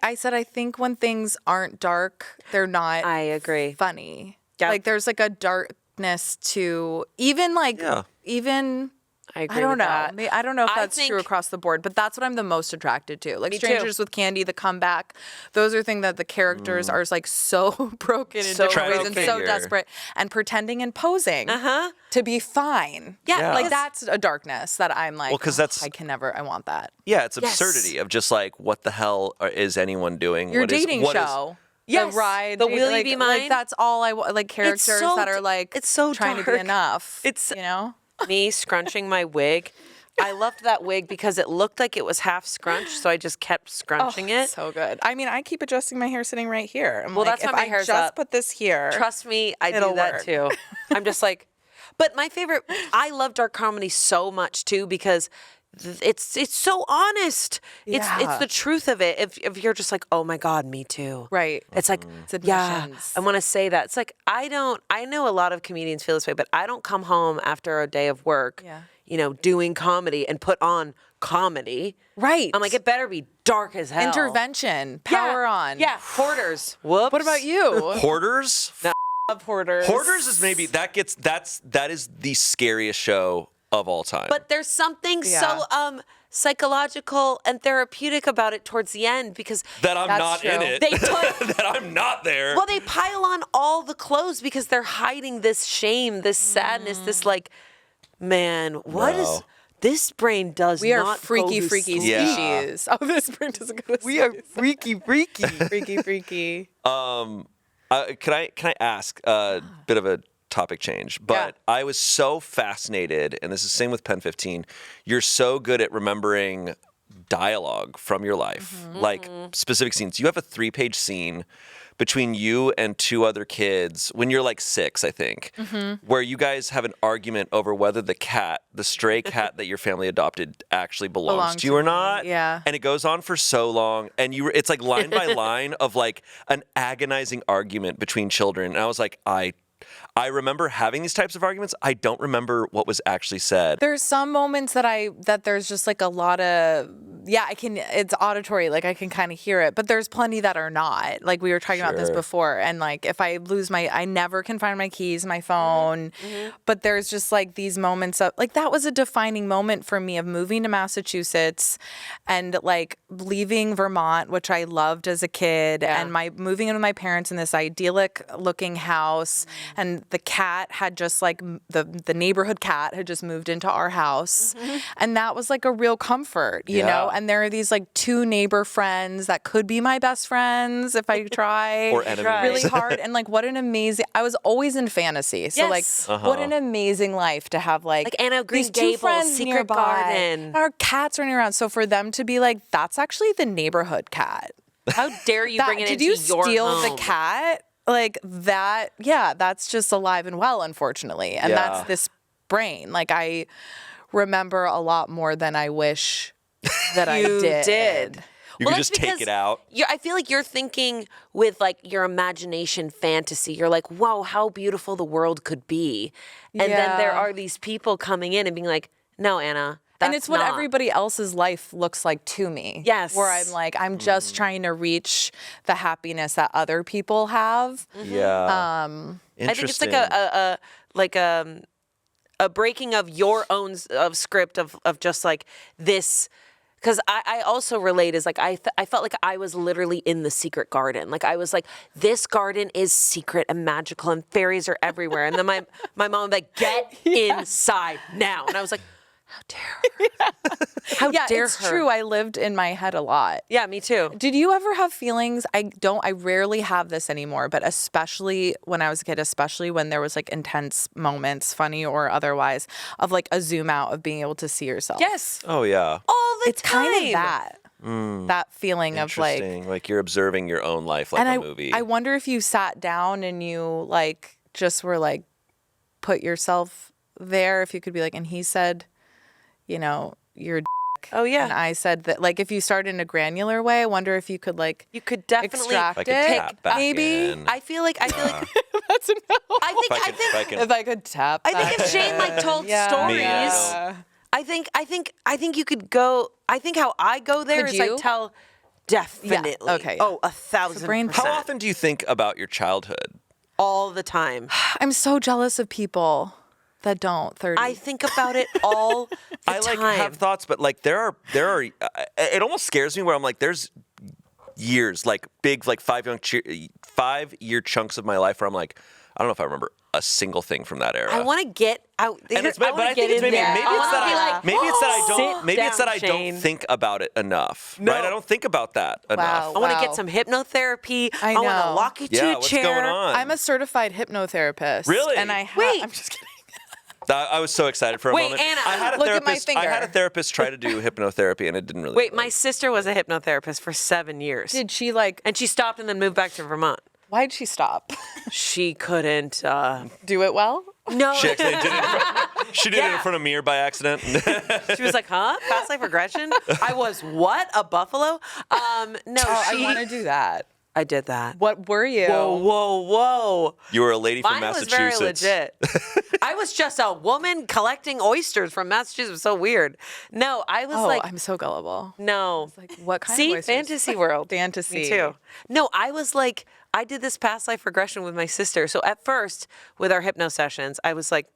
I said I think when things aren't dark, they're not
I agree.
funny.
Yep.
Like there's like a darkness to even like even
I agree
I don't
with
know.
that.
I don't know if
I
that's true
think-
across the board, but that's what I'm the most attracted to. Like
Me too.
Strangers with Candy, The Comeback. Those are things that the characters are like so broken in
So
different ways and
broken.
so
Figure.
desperate and pretending and posing to be fine.
Yeah,
Like that's a darkness that I'm like,
Well, 'cause that's-
I want that.
Yeah, it's
Yes.
absurdity of just like what the hell is anyone doing?
Your
What is-
dating
what is-
show.
Yes,
The ride.
the Will You
like,
Be
Like
Mine?
that's all I want. Like characters
so
that are like
it's so
trying to
dark.
be enough.
It's-
you know?
Me scrunching my wig. I loved that wig because it looked like it was half scrunched, so I just kept scrunching it.
So good. I mean, I keep adjusting my hair sitting right here. I'm
Well,
like,
that's why
if
my
I
hair's
just
up.
put this here.
Trust me, I
It'll
do that
work.
too. I'm just like, but my favorite, I love dark comedy so much too because it's so honest. It's
Yeah.
the truth of it. If you're just like, oh my God, me too.
Right.
It's like,
It's
yeah,
admissions.
I want to say that. It's like, I know a lot of comedians feel this way, but I don't come home after a day of work, doing comedy and put on comedy.
Right.
I'm like, it better be dark as hell.
Intervention.
Yeah.
Power on.
Yeah, hoarders. Whoops.
What about you?
Hoarders?
Love hoarders.
Hoarders is maybe that is the scariest show of all time.
But there's something so psychological and therapeutic about it towards the end because
that I'm
That's
not in
true.
it.
They took-
that I'm not there.
well, they pile on all the clothes because they're hiding this shame, this sadness, this like, man, what is
No.
this brain does
We are
not
freaky,
go to
freaky
sleep.
Yeah.
species. Oh, this brain doesn't go to sleep.
We are freaky, freaky.
freaky, freaky.
Can I ask a bit of a topic change? But I was so fascinated, and this is the same with Pen 15. You're so good at remembering dialogue from your life, like specific scenes. You have a 3-page scene between you and 2 other kids when you're like 6, I think, where you guys have an argument over whether the stray cat that your family adopted actually belongs to you or not.
Yeah.
And it goes on for so long. And it's like line by line of like an agonizing argument between children. And I was like, I remember having these types of arguments. I don't remember what was actually said.
There's some moments that there's just like a lot of, it's auditory, like I can kind of hear it, but there's plenty that are not. Like we were talking about this before. And like if I lose I never can find my keys, my phone, but there's just like these moments of like, that was a defining moment for me of moving to Massachusetts and like leaving Vermont, which I loved as a kid, and moving in with my parents in this idyllic looking house. And the cat had just like the neighborhood cat had just moved into our house. And that was like a real comfort, you know? And there are these like 2 neighbor friends that could be my best friends if I try
or enemies.
Really hard. And like what an amazing, I was always in fantasy. So like what an amazing life to have like
Anna of Green
these 2
Gables,
friends
Secret
nearby.
Garden.
Our cats running around. So for them to be like, that's actually the neighborhood cat.
How dare you bring it
Did
into
you
your
steal
home?
the cat? Like that, that's just alive and well, unfortunately. And that's this brain. Like I remember a lot more than I wish that I did.
You could just take it out.
I feel like you're thinking with like your imagination fantasy. You're like, whoa, how beautiful the world could be. And then there are these people coming in and being like, no, Anna.
And it's what everybody else's life looks like to me.
Yes.
Where I'm like, I'm just trying to reach the happiness that other people have.
Yeah.
I think it's like a breaking of your own script of just like this. Because I also relate is like I felt like I was literally in the secret garden. Like I was like, this garden is secret and magical and fairies are everywhere. And then my mom was like, get inside now. And I was like, how dare her? How dare
it's
her?
true. I lived in my head a lot.
Yeah, me too.
Did you ever have feelings? I rarely have this anymore, but especially when I was a kid, especially when there was like intense moments, funny or otherwise, of like a zoom out of being able to see yourself.
Yes.
Oh, yeah.
All the
It's
time.
kind of that. That feeling of like,
Interesting. Like you're observing your own life like a movie.
I wonder if you sat down and you like just were like, put yourself there, if you could be like, and he said, you know, you're a dick.
Oh, yeah.
And I said that, like, if you start in a granular way, I wonder if you could, like,
You could definitely
extract
If I could
it.
tap back
maybe.
in.
I feel like
That's a no.
I think
If I could tap.
I think if Shayne like told stories,
Yeah.
I think you could go. I think how I go there
Could
is
you?
I tell definitely.
okay, yeah.
Oh, 1,000%.
brain
How often do you think about your childhood?
All the time.
I'm so jealous of people that don't. 30.
I think about it all the
I like
time.
have thoughts, but like there are. It almost scares me where I'm like, there's years, like big, like 5-year chunks of my life where I'm like, I don't know if I remember a single thing from that era.
I want to get out there.
And it's, but I think it's maybe it's that I don't think about it enough.
No.
Right? I don't think about that enough.
I want to get some hypnotherapy.
I
want to
know.
lock you to
Yeah,
a
what's
chair.
going on?
I'm a certified hypnotherapist.
Really?
And I have.
Wait.
I'm just kidding.
I was so excited for a
Wait,
moment.
Anna,
I had a
look at my
therapist. I had a
finger.
therapist try to do hypnotherapy, and it didn't really.
Wait,
work.
my sister was a hypnotherapist for 7 years.
Did she like?
And she stopped and then moved back to Vermont.
Why'd she stop?
She couldn't.
Do it well?
No.
She accidentally did it. She did it in front of a mirror by accident.
She was like, huh? Past life regression? I was what? A buffalo? No,
Oh, I want to do that.
I did that.
What were you?
Whoa.
You were a lady from
Mine was very
Massachusetts.
legit. I was just a woman collecting oysters from Massachusetts. It was so weird. No, I was
Oh,
like,
I'm so gullible.
no.
Like, what kind
See,
of oysters?
fantasy world.
Fantasy.
Me too. No, I was like, I did this past life regression with my sister. So at first, with our hypno sessions, I was like,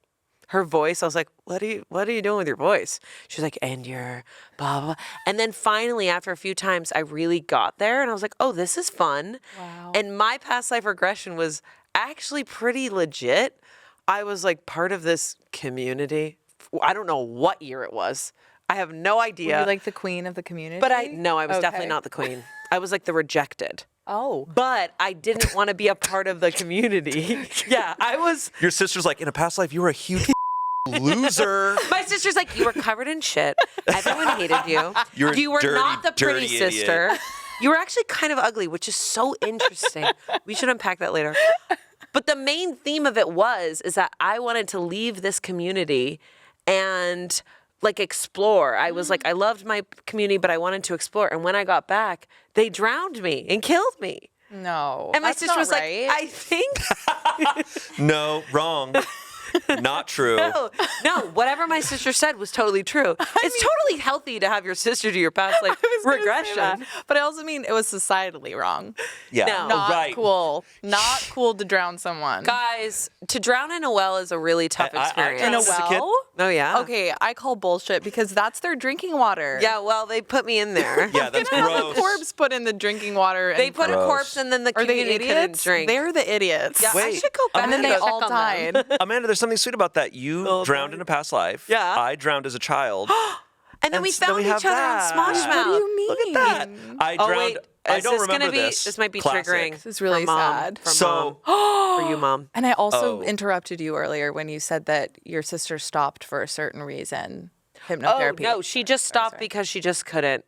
her voice, I was like, what are you doing with your voice? She was like, and you're blah, blah. And then finally, after a few times, I really got there and I was like, oh, this is fun.
Wow.
And my past life regression was actually pretty legit. I was like part of this community. I don't know what year it was. I have no idea.
Were you like the queen of the community?
But I was definitely
Okay.
not the queen. I was like the rejected.
Oh.
But I didn't want to be a part of the community. Yeah, I was.
Your sister's like, in a past life, you were a huge. loser.
My sister's like, you were covered in shit. Everyone hated you. You were
dirty,
not the pretty
dirty idiot.
sister. You were actually kind of ugly, which is so interesting. We should unpack that later. But the main theme of it is that I wanted to leave this community and like explore. I was like, I loved my community, but I wanted to explore. And when I got back, they drowned me and killed me.
No.
And my
that's
sister
not
was
right.
like, I think.
No, wrong. Not true.
No, whatever my sister said was totally true. It's totally healthy to have your sister do your past life regression.
But I also mean it was societally wrong.
Yeah.
No.
Not
right.
cool. Not cool to drown someone.
Guys, to drown in a well is a really tough experience.
In a
As a kid-
well?
Oh, yeah.
Okay, I call bullshit because that's their drinking water.
Yeah, well, they put me in there.
Yeah, that's
Have
gross.
the corpse put in the drinking water. And
They put a
Gross.
corpse and then the
Are they
community couldn't
idiots?
drink.
They're the idiots.
Yeah, I
Wait,
should go back
And then they
check
all
on them.
died.
Amanda, there's something sweet about that. You drowned in a past life.
Yeah.
I drowned as a child.
And then we
And then
found
we
each
have
other
that.
on Smosh
What
Mouth.
do you mean?
Look at that. I
Oh,
drowned.
wait.
I
Is
don't
this
remember
gonna be,
this.
This might be
Classic.
triggering.
This is really
for Mom.
sad.
For
So-
Mom. For you, Mom.
And I also
Oh.
interrupted you earlier when you said that your sister stopped for a certain reason.
Oh,
Hypnotherapy.
no, she just stopped because she just couldn't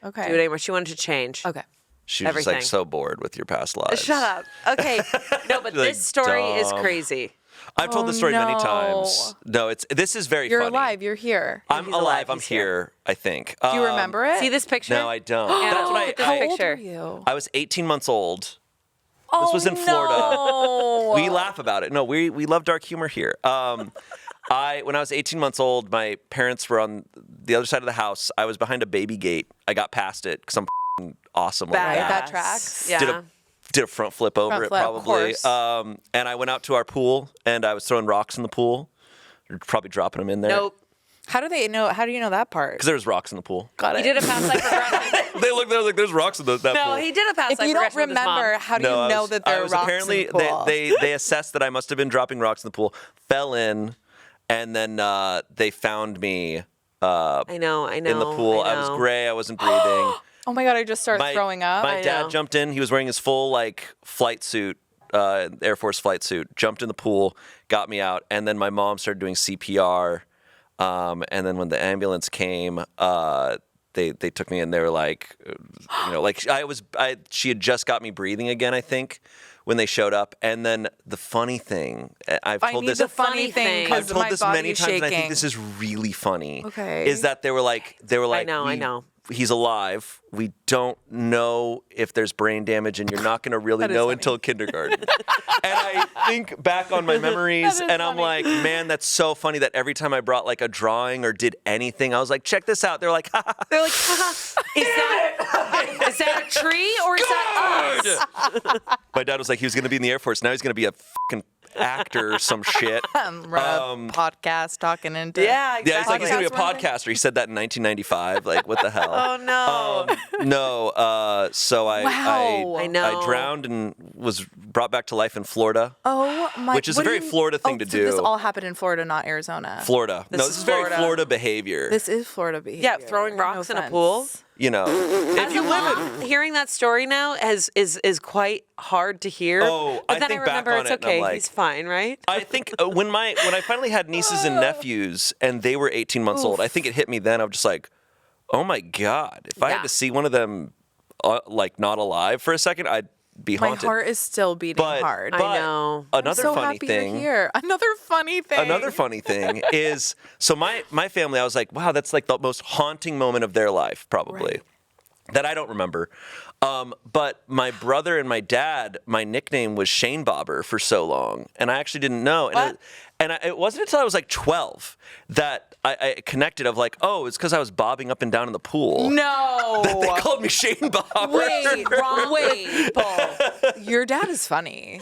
Okay.
do it anymore. She wanted to change.
Okay.
She was
Everything.
like so bored with your past lives.
Shut up. Okay. No, but
Like,
this story is
dumb.
crazy.
I've told this story many
no.
times. No, this is very
You're
funny.
alive. You're here.
I'm
He's
alive.
alive,
I'm
he's here.
here. I think.
Do you remember it?
See this picture?
No, I don't.
Anna,
That's what
look at this
How
I,
old
picture.
are you?
I was 18 months old. This was in Florida.
No.
We laugh about it. No, we love dark humor here. When I was 18 months old, my parents were on the other side of the house. I was behind a baby gate. I got past it because I'm f***ing awesome like
Badass.
that.
That tracks.
Yeah.
Did a front flip over
Front
it
flip, of
probably.
course.
And I went out to our pool and I was throwing rocks in the pool. Probably dropping them in there.
Nope.
How do they know? How do you know that part?
Because there was rocks in the pool.
Got
He
it.
did a past life regression.
They look like there's rocks in that pool.
No, he did a past
If
life
you don't
regression with his mom.
remember, how do
No,
you
I
know
was-
that there
I
are
was
rocks
apparently
in the pool?
they assessed that I must have been dropping rocks in the pool, fell in, and then they found me
I know.
in the pool. I was gray. I wasn't breathing.
Oh my god! I just started throwing up.
My
I
dad
know.
jumped in. He was wearing his full like flight suit, Air Force flight suit. Jumped in the pool, got me out, and then my mom started doing CPR. And then when the ambulance came, they took me in. They were like, she had just got me breathing again, I think, when they showed up. And then the funny thing, I've
I
told
need
this.
the funny thing
I've
I've
because
told
my
this
body
many
is
times,
shaking.
and I think this is really funny.
Okay.
Is that they were like,
I know.
He's alive. We don't know if there's brain damage, and you're not going to really
That is
know
funny.
until kindergarten. And I think back on my memories,
That is
and I'm
funny.
like, man, that's so funny that every time I brought like a drawing or did anything, I was like, check this out. They're like, ha, ha, ha.
They're like, haha, is that a tree or is that us?
My dad was like, he was going to be in the Air Force. Now he's going to be a fucking actor or some shit.
Podcast talking into.
Yeah, exactly.
Yeah, he's like, he's going to be a
Podcast
podcaster. He said that in 1995. Like, what the hell?
Oh, no.
No. So
Wow.
I know.
I drowned and was brought back to life in Florida.
Oh my!
Which is
what
a
do
very
you-
Florida thing
oh,
to
so This
do.
all happened in Florida, not Arizona.
Florida.
This
No,
is
this is very
Florida.
Florida behavior.
This is Florida behavior.
Yeah, throwing rocks in a pool.
You know,
As a mom, hearing that story now is quite hard to hear.
Oh,
but
I
then
think
I
back
remember
on
it's
it and I'm
okay.
like-
He's fine, right?
I think when I finally had nieces and nephews and they were 18 months old, I think it hit me then. I'm just like, oh my God, if I
Yeah.
had to see one of them like not alive for a second, I'd be
My
haunted.
heart is still beating
but,
hard.
but
I know.
Another
I'm so
funny
happy
thing.
you're here. Another funny thing
is so my family, I was like, wow, that's like the most haunting moment of their life, probably.
Right.
That I don't remember. But my brother and my dad, my nickname was Shane Bobber for so long. And I actually didn't know.
What?
It wasn't until I was like 12 that I connected of like, oh, it's because I was bobbing up and down in the pool.
No.
That they called me Shane Bobber.
Wait, wrong way, people. Your dad is funny.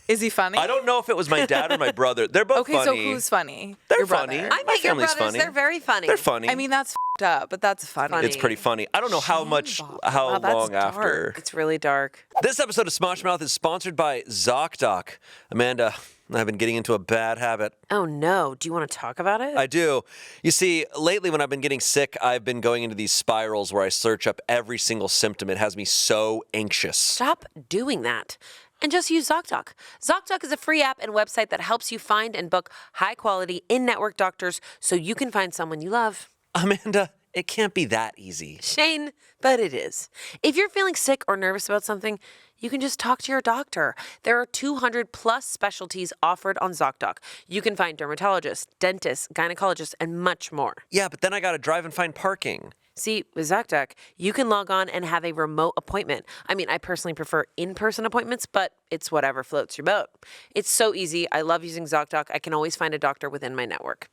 Is he funny?
I don't know if it was my dad or my brother. They're both
Okay,
funny.
so who's funny?
They're
Your brother.
funny.
I
My
met your
family's
brothers.
funny.
They're very funny.
They're funny.
I mean, that's f***ed up, but that's funny.
Funny.
It's pretty funny. I don't know how much,
Bobber.
how
Wow, that's
long
dark.
after.
It's really dark.
This episode of Smosh Mouth is sponsored by ZocDoc. Amanda, I've been getting into a bad habit.
Oh no! Do you want to talk about it?
I do. You see, lately when I've been getting sick, I've been going into these spirals where I search up every single symptom. It has me so anxious.
Stop doing that. and just use ZocDoc. ZocDoc is a free app and website that helps you find and book high-quality in-network doctors so you can find someone you love.
Amanda, it can't be that easy.
Shayne, but it is. If you're feeling sick or nervous about something, you can just talk to your doctor. There are 200 plus specialties offered on ZocDoc. You can find dermatologists, dentists, gynecologists, and much more.
Yeah, but then I got to drive and find parking.
See, with ZocDoc, you can log on and have a remote appointment. I mean, I personally prefer in-person appointments, but it's whatever floats your boat. It's so easy. I love using ZocDoc. I can always find a doctor within my network.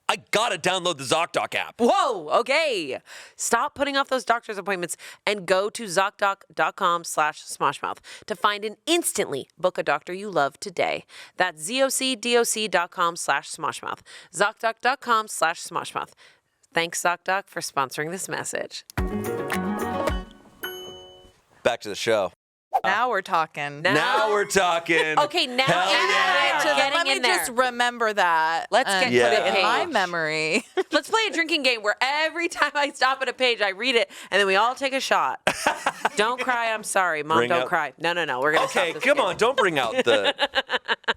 I gotta download the ZocDoc app.
Whoa, okay. Stop putting off those doctor's appointments and go to ZocDoc.com/Smoshmouth to find and instantly book a doctor you love today. That's ZocDoc.com/Smoshmouth. ZocDoc.com/Smoshmouth. Thanks, ZocDoc, for sponsoring this message.
Back to the show.
Now we're talking.
Now we're talking.
Okay, now
Hell yeah.
we're getting
Let me
in there.
just remember that.
Let's get
and
to
put
the
it in my
page.
memory.
Let's play a drinking game where every time I stop at a page, I read it, and then we all take a shot. Don't cry, I'm sorry. Mom,
Bring
don't
out-
cry. No, we're going to
Okay, come on. Don't bring out the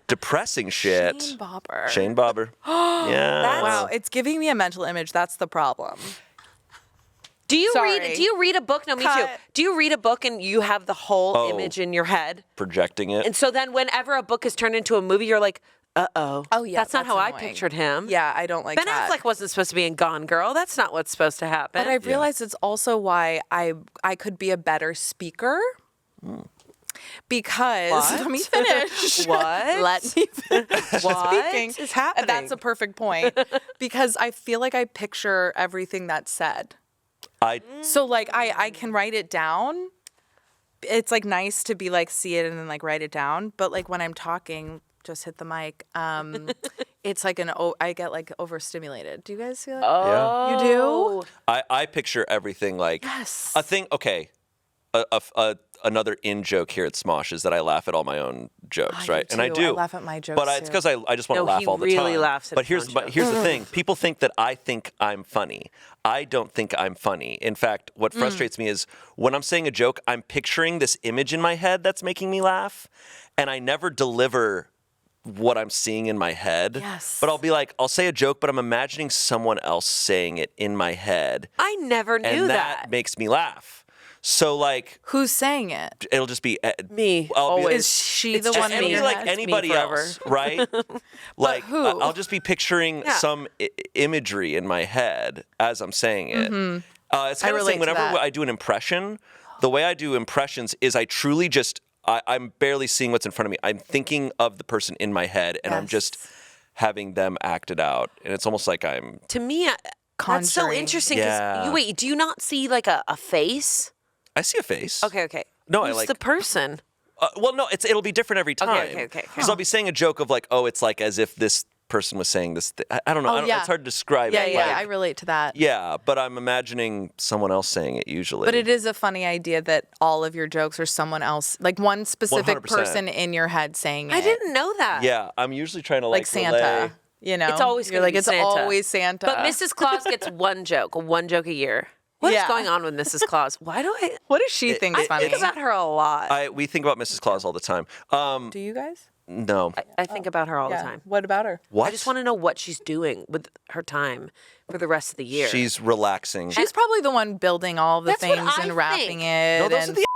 depressing shit.
Shane Bobber.
Shane Bobber. Yeah.
Wow, it's giving me a mental image. That's the problem.
Do you
Sorry.
read a book? No, me too.
Cut.
Do you read a book and you have the whole image in your head?
Projecting it.
And so then whenever a book is turned into a movie, you're like, uh-oh.
Oh, yeah.
That's not how I
annoying.
pictured him.
Yeah, I don't like
Ben
that.
Affleck wasn't supposed to be in Gone Girl. That's not what's supposed to happen.
But I've realized it's also why I could be a better speaker. Because
What?
let me finish.
What?
Let me finish
What
speaking.
is happening?
And that's a perfect point. Because I feel like I picture everything that's said. So like I can write it down. It's like nice to be like see it and then like write it down. But like when I'm talking, just hit the mic. It's like I get like overstimulated. Do you guys feel like
Yeah.
you do?
I picture everything like
Yes.
a thing. Okay, another in joke here at Smosh is that I laugh at all my own jokes,
I
right?
do
And I
too.
do.
I laugh at my jokes
but it's
too.
because I just want to
No,
laugh
he
all the
really
time.
laughs at
but
his
here's
own
here's the thing: people think that I think I'm funny. I don't think I'm funny. In fact, what frustrates me is when I'm saying a joke, I'm picturing this image in my head that's making me laugh, and I never deliver what I'm seeing in my head.
Yes.
But I'll say a joke, but I'm imagining someone else saying it in my head.
I never knew
And
that.
that makes me laugh. So like
Who's saying it?
it'll just be
Me,
I'll be-
always.
Is she
It's
the
just
one
it'll
in
be
your
like
head?
anybody
forever.
else, right? Like
who?
I'll just be picturing
Yeah.
some imagery in my head as I'm saying it. It's kind of the
relate
same
to
whenever
that.
I do an impression. The way I do impressions is I truly just I'm barely seeing what's in front of me. I'm thinking of the person in my head, and I'm
Yes.
just having them act it out, and it's almost like I'm.
To me, that's so
Conjuring.
interesting. 'Cause
Yeah.
wait, do you not see like a face?
I see a face.
Okay.
No, I
Who's
like-
the person?
Well, no, it'll be different every time.
okay.
Because I'll be saying a joke of like, oh, it's like as if this person was saying this. I don't know.
Oh, yeah.
It's hard to describe.
Yeah,
it.
yeah,
Like,
I relate to that.
yeah, but I'm imagining someone else saying it usually.
But it is a funny idea that all of your jokes are someone else, like one specific
100%.
person in your head saying it.
I didn't know that.
Yeah, I'm usually trying to
Like Santa.
relay.
You know,
It's always
You're
gonna
like
be
it's
Santa.
always Santa.
But Mrs. Claus gets one joke a year. What is
Yeah.
going on with Mrs. Claus? Why do I?
what does she think
I
funny?
think about her a lot.
We think about Mrs. Claus all the time.
Do you guys?
No.
I think about her all the
Yeah.
time.
What about her?
What?
I just want to know what she's doing with her time for the rest of the year.
She's relaxing.
She's probably the one building all the
That's what
things
I
and wrapping
think.
it.
no, those are
and
the.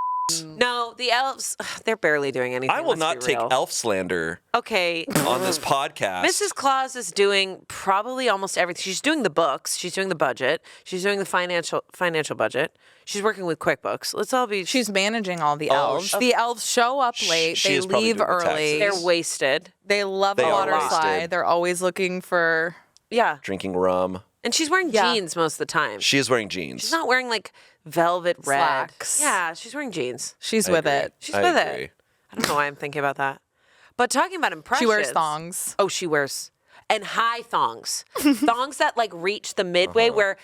No, the elves, they're barely doing anything.
I will
let's
not
be
take
real.
elf slander
Okay.
on this podcast.
Mrs. Claus is doing probably almost everything. She's doing the books. She's doing the budget. She's doing the financial budget. She's working with QuickBooks. Let's all be.
She's managing all the
Oh,
elves. The elves show up late.
she
They
is probably
leave
doing the
early.
taxes.
they're wasted.
They love
They
the
are
water
wasted.
slide. They're always looking for.
Yeah.
Drinking rum.
And she's wearing
Yeah.
jeans most of the time.
She is wearing jeans.
She's not wearing like velvet red.
Slacks.
Yeah, she's wearing jeans.
She's
I
with
agree.
it.
She's
I
with
agree.
it. I don't know why I'm thinking about that. But talking about impressions.
She wears thongs.
Oh, she wears and high thongs. Thongs that like reach the midway where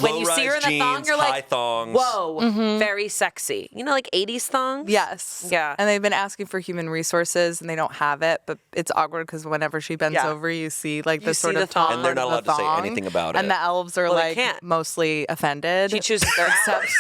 when you see her in the
Low-rise
thong,
jeans,
you're
high
like,
thongs.
whoa, very sexy. You know, like 80s thongs?
Yes.
Yeah.
And they've been asking for human resources, and they don't have it, but it's awkward because whenever she bends over, you see like the
You
sort
see
of
the
top
thong.
And they're not
part of the
allowed to say
thong,
anything about it.
And the elves are
Well, they
like
can't.
mostly offended.
She chooses their hours.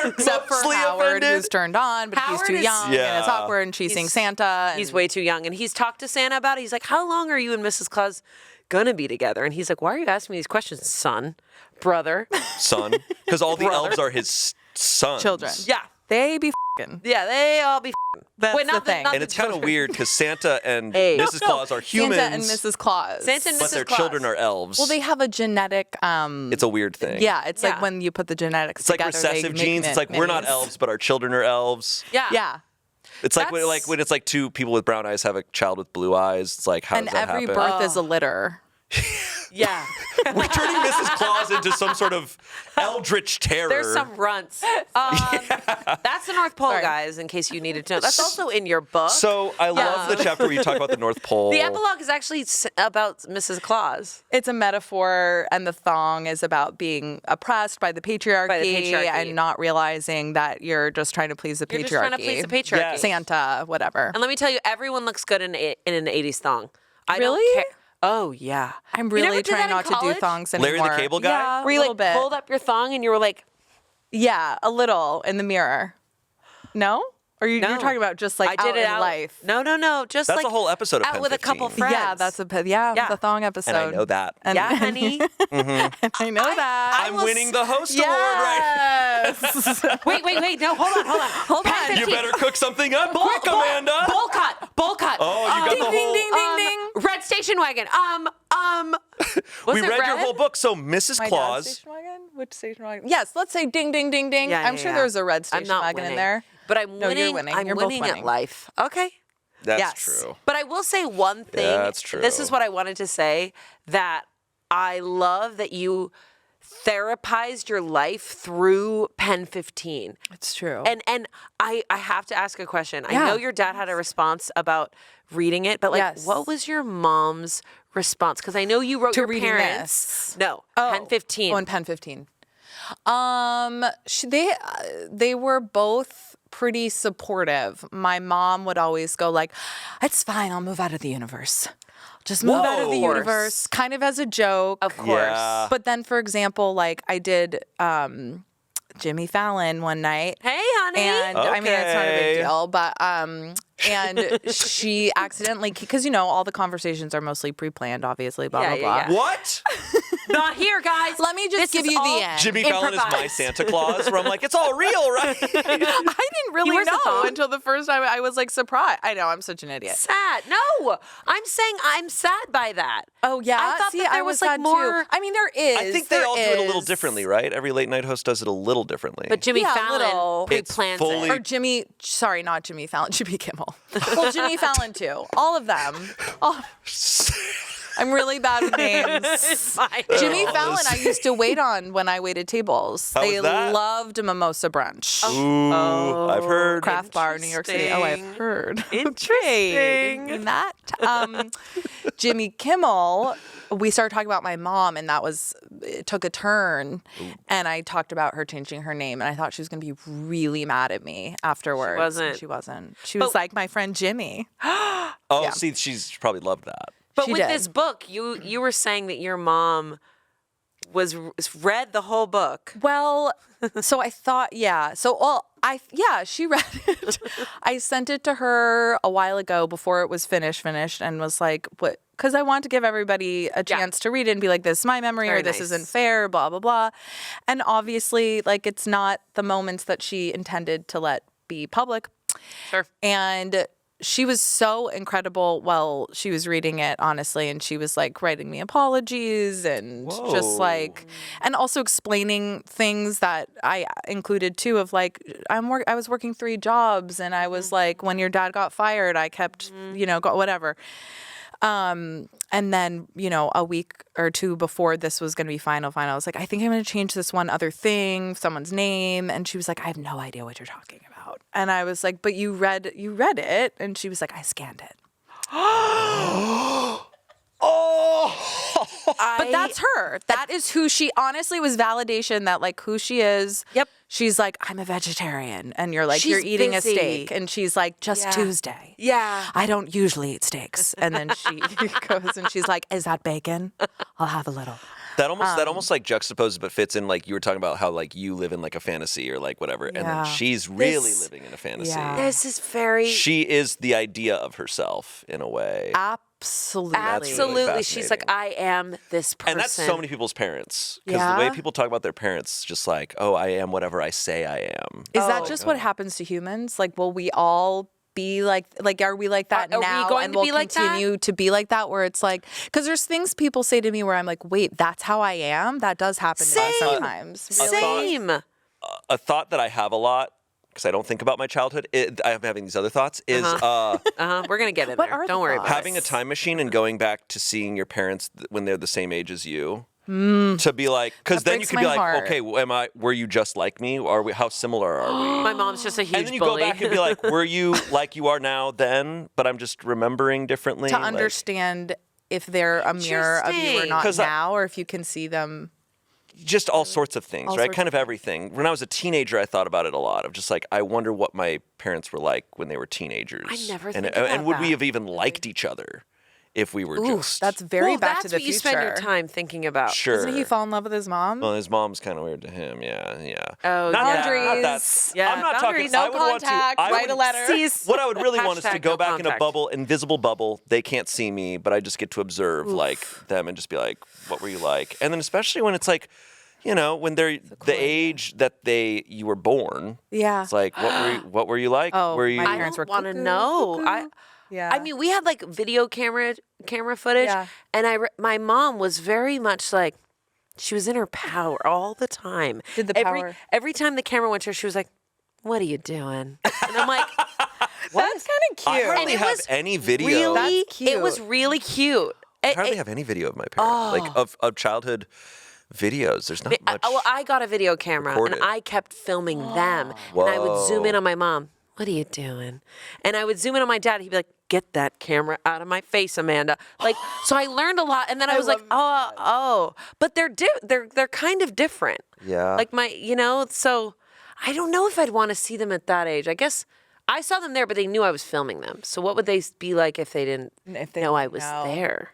Except for
mostly
Howard,
offended.
who's turned on, but
Howard
he's too
is-
young, and it's awkward, and she's seeing Santa. And
He's way too young. And he's talked to Santa about it. He's like, how long are you and Mrs. Claus going to be together? And he's like, why are you asking me these questions, son, brother?
Son. Because all the
Brother.
elves are his sons.
children.
Yeah.
They be f***ing.
Yeah, they all be
That's
Wait,
the
not
thing.
not
And
the
it's kind of
children.
weird because Santa and
Hey.
Mrs. Claus are humans.
Santa and Mrs. Claus.
Santa and
But
Mrs.
their
Claus.
children are elves.
Well, they have a genetic.
It's a weird thing.
Yeah, it's
Yeah.
like when you put the genetics
It's like
together. they
recessive
make
genes. It's like we're not
minis.
elves, but our children are elves.
Yeah.
Yeah.
It's like
That's-
when it's like two people with brown eyes have a child with blue eyes. It's like how
And
does that
every
happen?
birth is a litter.
Yeah.
We're turning Mrs. Claus into some sort of eldritch terror.
There's some runts. That's the North Pole,
Sorry.
guys, in case you needed to know. That's also in your book.
So I love the chapter where you talk about the North Pole.
The epilogue is actually about Mrs. Claus.
It's a metaphor, and the thong is about being oppressed by the patriarchy, and not realizing that you're just trying to please the
You're
patriarchy.
just trying to please the patriarchy.
Yes.
Santa, whatever.
And let me tell you, everyone looks good in an 80s thong. I
Really?
don't care. Oh, yeah.
I'm
You never
really
did that
trying
in
not to do
college?
thongs
Larry
anymore.
the Cable Guy?
Yeah,
Where
a
you
little
like
bit.
pulled up your thong and you were like,
Yeah, a little in the mirror. No? Or you're
No.
talking about just like
I did
out
it
in
out.
life?
No. Just
That's
like
a whole episode of
out
Pen
with a couple
15.
friends.
Yeah, that's
Yeah.
the thong episode.
And I know that.
And
Yeah, honey.
I know that.
I'm winning the host award right
Yes.
wait. No, hold on.
Hold
Pen
on.
15.
You better cook something up quick, Amanda.
Bowl cut.
Oh, you got
Ding,
the
ding,
whole...
ding, ding, ding.
Red station wagon. Was
We
it
read your
red?
whole book. So Mrs.
My dad's
Claus...
station wagon? Which station wagon? Yes, let's say ding, ding, ding, ding.
Yeah,
I'm
yeah,
sure
yeah.
there's a red
I'm
station
not
wagon
winning.
in there.
But I'm
No,
winning.
you're winning.
I'm
You're both
winning at
winning.
life. Okay.
That's
Yes.
true.
But I will say one thing.
That's true.
This is what I wanted to say, that I love that you therapized your life through Pen 15.
It's true.
And I have to ask a question. I
Yeah.
know your dad had a response about reading it, but like,
Yes.
what was your mom's response? Because I know you wrote
To
your
reading
parents.
this?
No, Pen 15.
Oh, and Pen 15. They were both pretty supportive. My mom would always go like, "It's fine. I'll move out of the universe. Just move out of the
Whoa.
universe," kind of as a joke.
Of course.
Yeah.
But then, for example, like I did Jimmy Fallon one night.
Hey, honey.
And I mean, it's not a
Okay.
big deal, but and she accidentally, because all the conversations are mostly pre-planned, obviously, blah
Yeah,
blah blah.
yeah, yeah.
What?
Not here, guys.
Let me just
This
give
is
you
all
the end.
Jimmy Fallon is my
Improvise.
Santa Claus, where I'm like, it's all real, right?
I didn't really
wears a
know
thong?
until the first time. I was like surprised. I know, I'm such an idiot.
Sad. No, I'm saying I'm sad by that.
Oh yeah,
I thought
see,
that there
I
was,
was
like,
sad
more-
Too. I mean, there is.
I think they
there
all do it a little
is.
differently, right? Every late night host does it a little differently.
But Jimmy
Yeah, a
Fallon
little.
It's
pre-plans
fully-
it.
Or Jimmy. Sorry, not Jimmy Fallon. Jimmy Kimmel. Well, Jimmy Fallon too. All of them. I'm really bad with names.
It's fine.
Jimmy Fallon, I used to wait on when I waited tables.
How
They
was that?
loved mimosa brunch.
Ooh, I've heard.
Craft bar, New York City. Oh, I've
Interesting.
heard.
Interesting.
In that. Jimmy Kimmel, we started talking about my mom, and it took a turn. And I talked about her changing her name, and I thought she was going to be really mad at me afterwards.
wasn't.
She wasn't. She was like my friend Jimmy.
Oh,
Yeah.
see, she probably loved that.
But
She
with
did.
this book, you were saying that your mom was read the whole book.
Well, so I thought, yeah. So, she read it. I sent it to her a while ago before it was finished, and was like, what? Because I want to give everybody a chance to read it and be like, this is my memory,
Very
or this
nice.
isn't fair, blah, blah, blah. And obviously, like, it's not the moments that she intended to let be public.
Sure.
And she was so incredible while she was reading it, honestly. And she was like writing me apologies and just
Whoa.
like, and also explaining things that I included too, of like, I was working 3 jobs, and I was like, when your dad got fired, I kept, whatever. And then, a week or 2 before this was going to be final, I was like, I think I'm going to change this one other thing, someone's name. And she was like, I have no idea what you're talking about. And I was like, but you read it. And she was like, I scanned it.
Oh!
But that's her. That is who she honestly was validation that like who she is.
Yep.
She's like, I'm a vegetarian. And you're like,
She's
you're eating
busy.
a steak. And she's like, just Tuesday.
Yeah.
I don't usually eat steaks. And then she goes and she's like, is that bacon? I'll have a little.
That almost like juxtaposes but fits in like you were talking about how like you live in like a fantasy or like whatever, and then she's really living in a fantasy.
Yeah.
This is very.
She is the idea of herself in a way.
Absolutely.
Absolutely. She's like, I am this person.
And that's so many people's parents. Because
Yeah.
the way people talk about their parents, just like, oh, I am whatever I say I am.
Is that just what happens to humans? Like, will we all be like are we like that
Are we
now
going
and
to
we'll
be like that?
continue to be like that where it's like, because there's things people say to me where I'm like, wait, that's how I am? That does happen to me sometimes.
Same.
A thought that I have a lot, because I don't think about my childhood, I'm having these other thoughts, is
We're going to get in
What
there.
are
Don't
the
worry
thoughts?
about
having a time machine and going back to seeing your parents when they're the same age as you. To be like, because
That
then you
breaks
could be
my
like,
heart.
okay, were you just like me? Or how similar are we?
My mom's just a huge
And then you
bully.
go back and be like, were you like you are now then, but I'm just remembering differently?
To
Like,
understand if they're a mirror of you or
Interesting.
not
'Cause
now, or if you can see them.
just all sorts of things,
All
right?
sorts
Kind
of
of everything. When I was a teenager, I thought about it a lot of just like, I wonder what my parents were like when they were teenagers.
I never
and,
think about
and would we
that.
have even liked each other if we were
Ooh,
just...
that's very
well,
Back
that's
to the
what you
Future.
spend your time thinking about.
Sure.
Doesn't he fall in love with his mom?
Well, his mom's kind of weird to him. Yeah.
Oh,
not
yeah.
That, not that.
Boundaries.
Yeah,
I'm not
boundaries.
talking.
No
I would want to.
contact,
I
write
would,
a letter.
Cease.
What I would really want is to
Hashtag
go
no
back in a
contact.
bubble, invisible bubble. They can't see me, but I just get to observe like them and just be like, "What were you like?" And then especially when it's like, you know, when they're the age that you were born.
Yeah.
It's like, what were you like?
Oh,
were you?
my
I
parents
don't
were
want to
cuckoo,
know.
cuckoo. Yeah.
I mean, we had like video camera footage,
Yeah.
and my mom was very much like, she was in her power all the time.
Did the power-
every time the camera went to her, she was like, "What are you doing?" And I'm like,
That's kind of
I
cute.
hardly
And it
have
was
any video.
really,
That's cute.
it was really cute.
I hardly have any video of my parents, like of childhood videos. There's not much.
Well, I got a video camera
recorded.
and I kept filming them. And I would zoom in
Whoa.
on my mom. What are you doing? And I would zoom in on my dad. He'd be like, "Get that camera out of my face, Amanda." Like, so I learned a lot. And then I was like, oh. But they're kind of different.
Yeah.
Like so I don't know if I'd want to see them at that age. I guess I saw them there, but they knew I was filming them. So what would they be like if they didn't know I was there?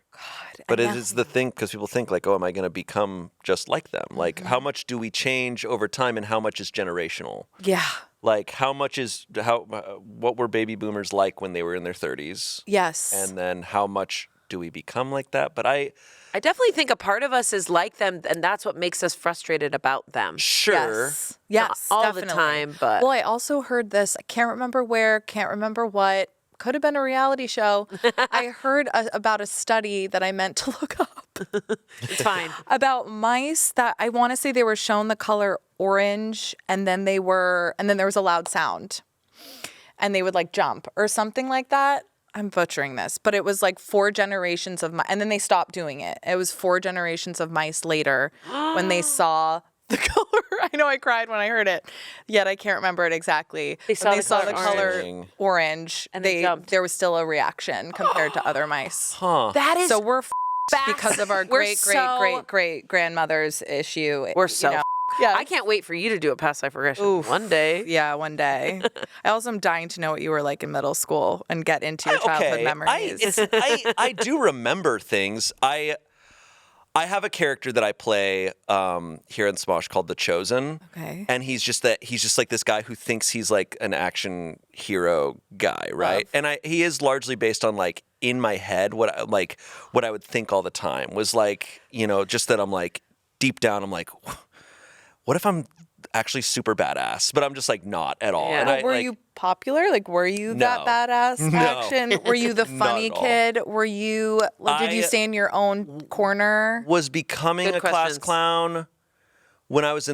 But it is the thing, because people think like, oh, am I going to become just like them? Like, how much do we change over time, and how much is generational?
Yeah.
Like, what were baby boomers like when they were in their 30s?
Yes.
And then how much do we become like that? But I
definitely think a part of us is like them, and that's what makes us frustrated about them.
sure.
Yes. Yes.
Not all
definitely.
the time, but
Well, I also heard this. I can't remember where, can't remember what. Could have been a reality show. I heard about a study that I meant to look up
it's fine.
about mice that I want to say they were shown the color orange, and then there was a loud sound, and they would like jump or something like that. I'm butchering this, but it was like 4 generations of mice, and then they stopped doing it. It was 4 generations of mice later when they saw the color. I know I cried when I heard it, yet I can't remember it exactly.
They saw
When
the
saw
color
the color
orange.
orange,
And they jumped.
there was still a reaction compared to other mice.
Huh.
That is
So we're f***ed because of our
We're
great grandmother's issue.
We're so
yeah.
I can't wait for you to do a past life regression one day.
Yeah, one day. I also am dying to know what you were like in middle school and get into your childhood memories.
I do remember things. I have a character that I play here in Smosh called The Chosen.
Okay.
And he's just like this guy who thinks he's like an action hero guy, right? And he is largely based on like in my head what I would think all the time was like, you know, just that I'm like deep down I'm like, what if I'm actually super badass, but I'm just like not at all.
Yeah.
And
But were you popular? Like, were you that
No.
badass
No.
action? Were you the
Not
funny
at all.
kid? Were you, did you stay in your own corner?
was becoming
Good
a class
questions.
clown when I was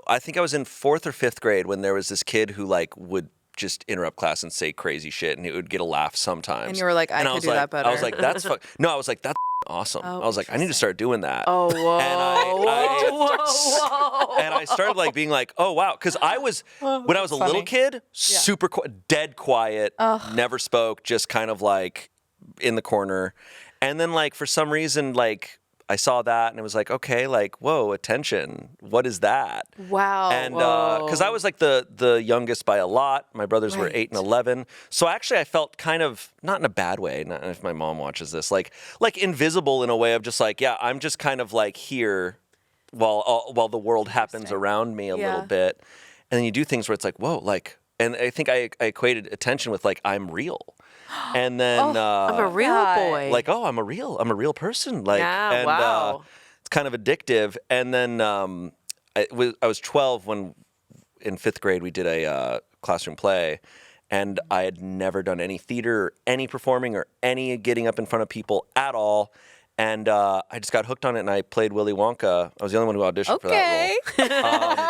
I think I was in 4th or 5th grade when there was this kid who like would just interrupt class and say crazy shit and it would get a laugh sometimes.
And you were like, I
And
could
was
do
like,
that better.
I was like, that's no, I was like, that's awesome. I was like, I need to start doing that.
Oh, whoa.
And and I started like being like, oh wow, because I was when I was a little kid, super dead quiet, never spoke, just kind of like in the corner, and then like for some reason like I saw that and it was like, okay, like, whoa, attention. What is that?
Wow.
And because I was like the youngest by a lot. My brothers were 8 and 11. So actually I felt kind of, not in a bad way, not if my mom watches this, like invisible in a way of just like, yeah, I'm just kind of like here while the world happens around me a little bit. And then you do things where it's like, whoa, like, and I think I equated attention with like, I'm real. And then
I'm a real boy.
like, oh, I'm a real person. Like,
Yeah,
and
wow.
it's kind of addictive. And then I was 12 when in 5th grade we did a classroom play, and I had never done any theater or any performing or any getting up in front of people at all. And I just got hooked on it, and I played Willy Wonka. I was the only one who auditioned for that role.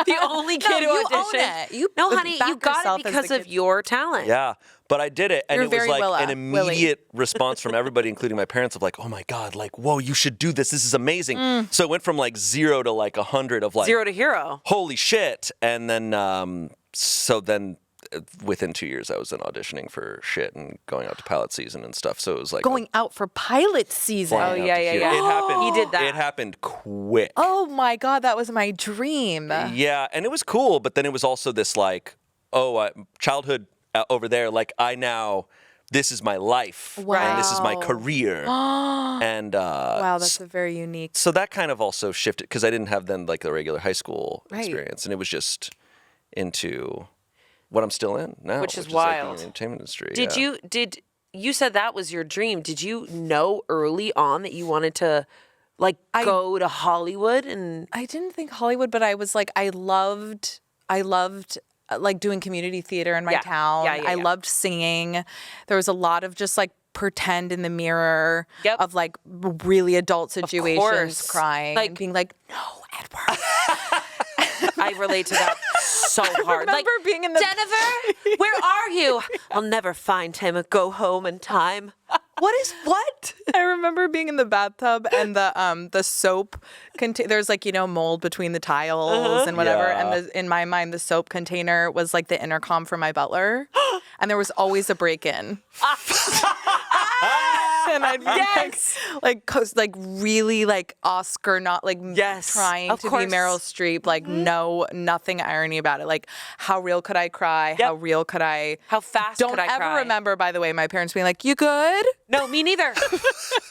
The only kid who auditioned. No, honey, you got it because of your talent.
Yeah, but I did it, and
You're
it was
very
like
Willa,
an immediate response from everybody, including my parents, of like, oh my God, like, whoa, you should do this. This is amazing. So it went from like 0 to like 100 of like
0 to hero.
holy shit. And then within 2 years, I was then auditioning for shit and going out to pilot season and stuff. So it was like
Going out for pilot season.
flying out to here.
yeah.
It happened.
He did that.
It happened quick.
Oh my God, that was my dream.
Yeah, and it was cool, but then it was also this like, childhood over there. Like this is my life, and this is my career, and
Wow, that's a very unique.
so that kind of also shifted because I didn't have then like the regular high school experience, and it was just into what I'm still in now,
Which is
like
wild.
the entertainment industry.
Did you said that was your dream? Did you know early on that you wanted to like go to Hollywood? And
I didn't think Hollywood, but I was like, I loved like doing community theater in my town. I loved singing. There was a lot of just like pretend in the mirror of like really adult situations, crying,
like
and being like, no, Edward.
I relate to that so hard.
remember
Like
being in the-
Denver, where are you? I'll never find him. Go home in time. What?
I remember being in the bathtub and the soap there's like, mold between the tiles and whatever.
Yeah.
And in my mind, the soap container was like the intercom for my butler. And there was always a break-in. And I'd be like really like Oscar, not like trying
of
to
course.
be Meryl Streep, like nothing irony about it. Like how real could I cry? How real could I?
How fast
Don't
could I
ever
cry?
remember, by the way, my parents being like, "You good?"
No, me neither.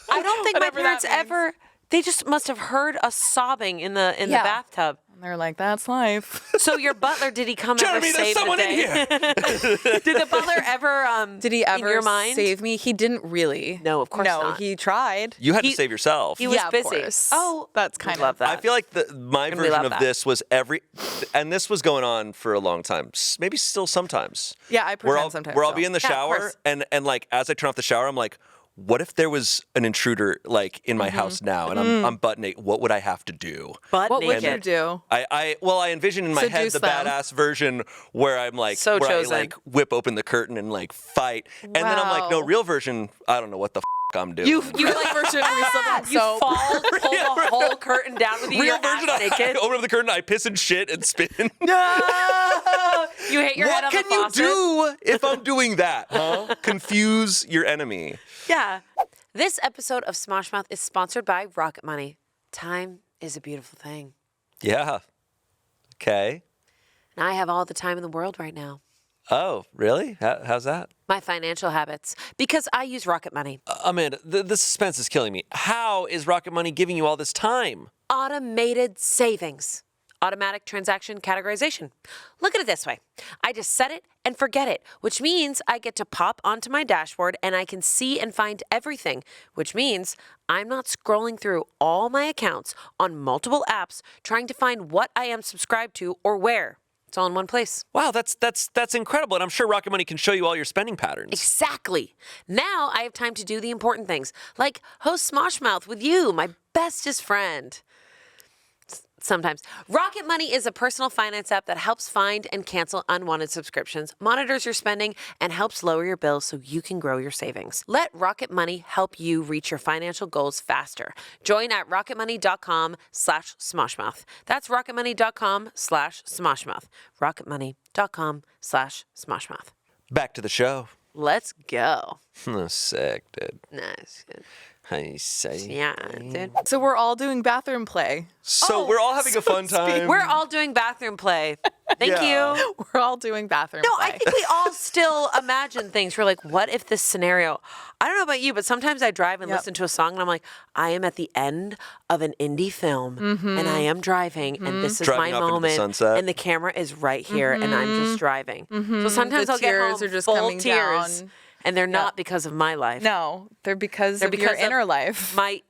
I don't think my
Whatever that
parents
means.
ever. They just must have heard us sobbing in the bathtub.
And they're like, "That's life."
So your butler, did he come
Jeremy,
ever
there's
save
someone
the
in
day?
here.
Did the butler ever?
Did he ever
in your mind?
save me? He didn't really.
No, of course
no,
not.
he tried.
You had to save yourself.
He was
Yeah, of
busy.
course.
Oh,
That's kind
we love that.
I feel like my
And we love
version of
that.
this was and this was going on for a long time, maybe still sometimes.
Yeah, I pretend sometimes
Where I'll
so.
be in the
Yeah, of
shower
course.
and like as I turn off the shower, I'm like, what if there was an intruder like in my house now and I'm butt naked? What would I have to do?
Butt
What would
naked.
you do?
I envision in my head
Seduce
the
them.
badass version where I'm like,
So
where
chosen.
I like whip open the curtain and like fight, and then I'm like, no,
Wow.
real version, I don't know what the I'm doing.
You like version where we still have
You
soap.
fall, pull the whole curtain down with you.
real
You're
version,
ass
I
naked.
open up the curtain, I piss and shit and spin.
You hit your head
What
on
can
the
you
faucet.
do if I'm doing that, huh? Confuse your enemy.
Yeah. This episode of Smosh Mouth is sponsored by Rocket Money. Time is a beautiful thing.
Yeah. Okay.
And I have all the time in the world right now.
Oh, really? How's that?
My financial habits, because I use Rocket Money.
Amanda, the suspense is killing me. How is Rocket Money giving you all this time?
Automated savings. Automatic transaction categorization. Look at it this way. I just set it and forget it, which means I get to pop onto my dashboard and I can see and find everything, which means I'm not scrolling through all my accounts on multiple apps trying to find what I am subscribed to or where. It's all in one place.
Wow, that's incredible. And I'm sure Rocket Money can show you all your spending patterns.
Exactly. Now I have time to do the important things, like host Smosh Mouth with you, my bestest friend. Sometimes. Rocket Money is a personal finance app that helps find and cancel unwanted subscriptions, monitors your spending, and helps lower your bills so you can grow your savings. Let Rocket Money help you reach your financial goals faster. Join at rocketmoney.com/smoshmouth. That's rocketmoney.com/smoshmouth. rocketmoney.com/smoshmouth.
Back to the show.
Let's go.
Sick, dude.
Nice.
I say.
Yeah, dude.
So we're all doing bathroom play.
So we're all having a fun time.
We're all doing bathroom play. Thank
Yeah.
you.
We're all doing bathroom
No,
play.
I think we all still imagine things. We're like, what if this scenario? I don't know about you, but sometimes I drive and listen to a song and I'm like, I am at the end of an indie film and I am driving and this is
Driving
my
off into the
moment
sunset.
and the camera is right here and I'm just driving. So sometimes
The
I'll get
tears
home
are just
full
coming
tears
down.
and they're not because of my life.
No, they're because of your
because of
inner life.
The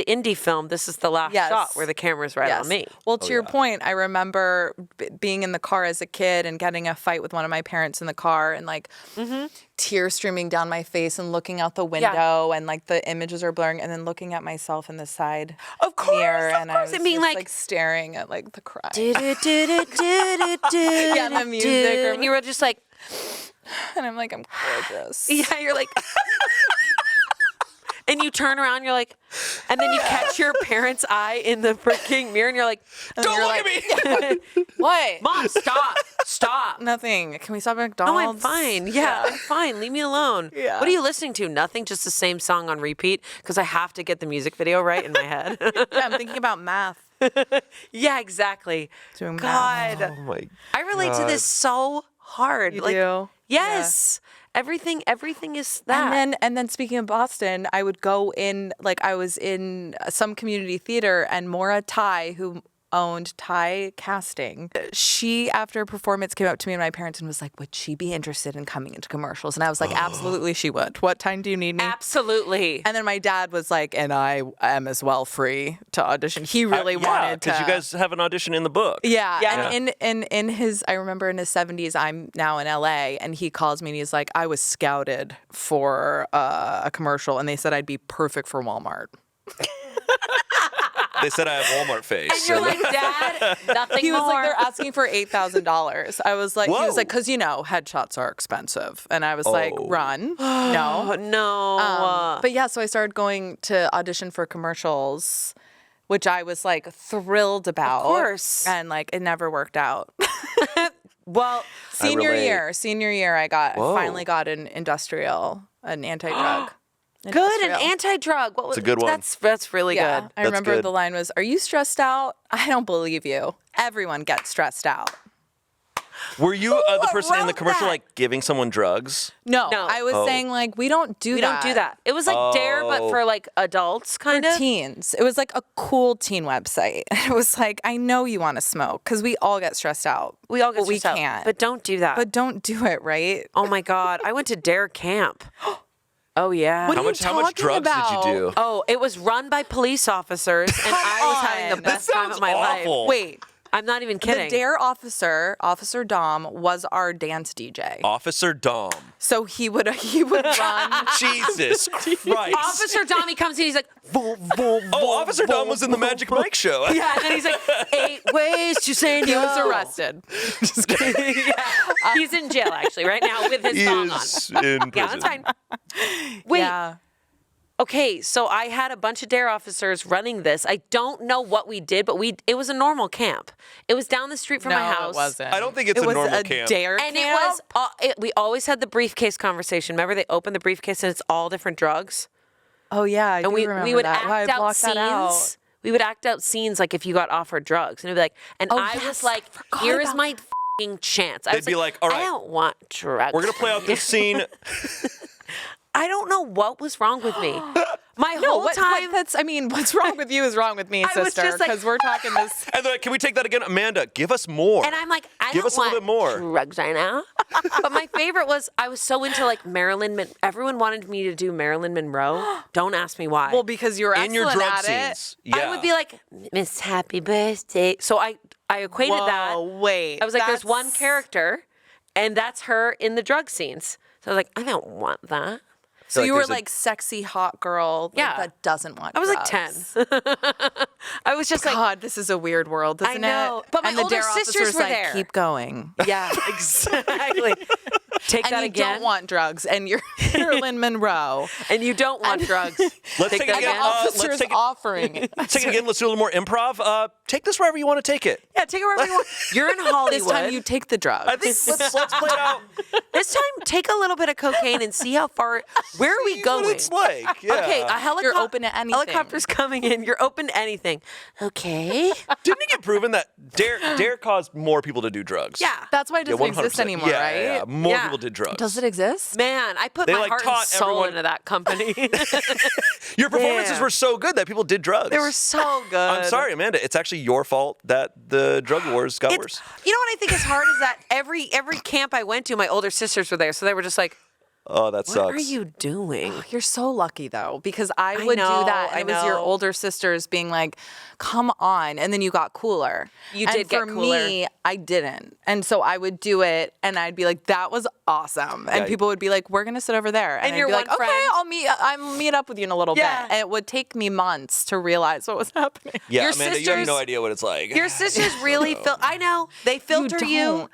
indie film, this is the last
Yes.
shot where the camera's right on me.
Well, to your point, I remember being in the car as a kid and getting a fight with one of my parents in the car and like tears streaming down my face and looking out the window and like the images are blurring and then looking at myself in the side
Of course,
mirror and I was
and being
just,
like
staring at like the cry.
yeah,
the music or-
and you were just like,
And I'm like, I'm gorgeous.
yeah, you're like, and you turn around, you're like, and then you catch your parent's eye in the freaking mirror, and you're like,
Don't look at me!
What?
Mom, stop.
Nothing. Can we stop at
No,
McDonald's?
I'm fine. Yeah, I'm fine. Leave me alone.
Yeah.
What are you listening to? Nothing, just the same song on repeat because I have to get the music video right in my head.
Yeah, I'm thinking about math.
Yeah, exactly.
Doing math.
God,
Oh my.
I relate to this so hard.
You
like,
do?
yes, everything is that.
And then speaking of Boston, I would go in, like I was in some community theater and Maura Ty, who owned Ty Casting, she, after a performance, came up to me and my parents and was like, would she be interested in coming into commercials? And I was like, absolutely she would. What time do you need me?
Absolutely.
And then my dad was like, and I am as well free to audition. He really wanted to.
because you guys have an audition in the book.
Yeah.
Yeah.
And in his, I remember in his 70s, I'm now in LA, and he calls me and he's like, I was scouted for a commercial, and they said I'd be perfect for Walmart.
They said I have Walmart face.
And you're like, Dad, nothing
He was
more.
like, they're asking for $8,000. I was like, he
Whoa.
was like, because headshots are expensive, and I was like, run, no.
no.
But yeah, so I started going to audition for commercials, which I was like thrilled about.
Of course.
And like it never worked out.
Well,
Senior
relate.
year, I
Whoa.
finally got an anti-drug.
good, an anti-drug. What was
It's a good one.
That's really
Yeah,
good.
I
That's
remember
good.
the line was, "Are you stressed out? I don't believe you. Everyone gets stressed out."
Were you the person in the
wrote
commercial
that?
like giving someone drugs?
No,
No.
I was saying like we don't do
We
that.
don't do that. It was like Dare, but for like adults, kind
For
of.
teens. It was like a cool teen website. It was like, I know you want to smoke because we all get stressed out.
We all get
but we
stressed out,
can't.
but don't do that.
But don't do it, right?
oh my God, I went to Dare camp. Oh yeah.
What
How
are you
much drugs
talking about?
did you do?
Oh, it was run by police officers, and I was having
on.
the
That
best time
sounds
of my
awful.
life.
Wait,
I'm not even kidding.
the Dare officer, Officer Dom, was our dance DJ.
Officer Dom.
So he would run.
Jesus Christ.
Officer Dommy comes in, he's like, boom, boom,
Oh, Officer Dom was in the Magic Mike show.
yeah, and then he's like, 8 ways to say no.
He was arrested.
Yeah. He's in jail actually right now with his
He
song on.
is in prison.
Yeah, that's fine. Wait.
Yeah.
Okay, so I had a bunch of Dare officers running this. I don't know what we did, but it was a normal camp. It was down the street from
No,
my house.
it wasn't.
I don't think it's
it
a
was
normal
a
camp.
Dare
And
camp.
it was, we always had the briefcase conversation. Remember they opened the briefcase and it's all different drugs?
Oh yeah, I
And
do
we
remember
would
that. Why I
act out
blocked that out.
scenes. We would act out scenes like if you got offered drugs. And it'd be like, and
Oh,
I was
yes,
like,
forgot
here is
about
my f***ing chance. I
They'd
was
be like, all right,
I don't want drugs.
We're going to play out this scene.
I don't know what was wrong with me. My whole time.
What's wrong with you is wrong with me,
I was
sister.
just like-
Because we're talking this.
And they're like, can we take that again? Amanda, give us more.
And I'm like, I
Give
don't
us a little
want
bit more.
drugs right now. But my favorite was I was so into like everyone wanted me to do Marilyn Monroe. Don't ask me why.
Well, because you're
in your
excellent
drug
at
scenes.
it.
Yeah.
I would be like, Miss Happy Birthday. So I equated that.
Whoa, wait.
I was like, there's one
that's-
character, and that's her in the drug scenes. So I was like, I don't want that.
So
like
you were
there's a-
like sexy hot girl like,
Yeah.
that doesn't want
I was
drugs.
like 10. I was just like,
God, this is a weird world, isn't
know.
it?
But my
and the
older
Dare
sisters
officer's
were
like,
there.
keep going.
yeah, exactly. Take
And
that
you
again.
don't want drugs, and you're Marilyn Monroe.
and you don't want drugs.
Let's
Take
take
that
it again.
again.
Let's
Officer's
take it.
offering it.
Take it again. Let's do a little more improv. take this wherever you want to take it.
Yeah, take it wherever you want. You're in Hollywood.
This time you take the drugs.
I think let's play it out.
This time, take a little bit of cocaine and see how far. Where are we going?
What it's like. Yeah.
Okay,
You're open to anything.
Helicopter's coming in. You're open to anything. Okay.
Didn't it get proven that Dare caused more people to do drugs?
Yeah.
That's why it doesn't exist
100%.
anymore,
Yeah,
right?
yeah. More
Yeah.
people did drugs.
Does it exist?
Man, I put
They,
my
like,
heart and
taught
soul
everyone-
into that company.
Your performances
Yeah.
were so good that people did drugs.
They were so good.
I'm sorry, Amanda. It's actually your fault that the drug wars got worse.
You know what I think is hard is that every camp I went to, my older sisters were there, so they were just like,
Oh, that
"What
sucks.
are you doing?"
You're so lucky though, because I would
know,
do that.
I
And it was your
know.
older sisters being like, "Come on," and then you got cooler.
You
and
did get
for
cooler.
me, I didn't, and so I would do it, and I'd be like, "That was awesome," and
Yeah.
people would be like, "We're gonna sit over there,"
And
I'd
your
be like,
one friend-
"Okay, I'll meet up with you in a little
Yeah.
bit," and it would take me months to realize what was happening.
Yeah,
Your
Amanda, you have no
sisters-
idea what it's like.
Your sisters really I know. They filter you.
don't.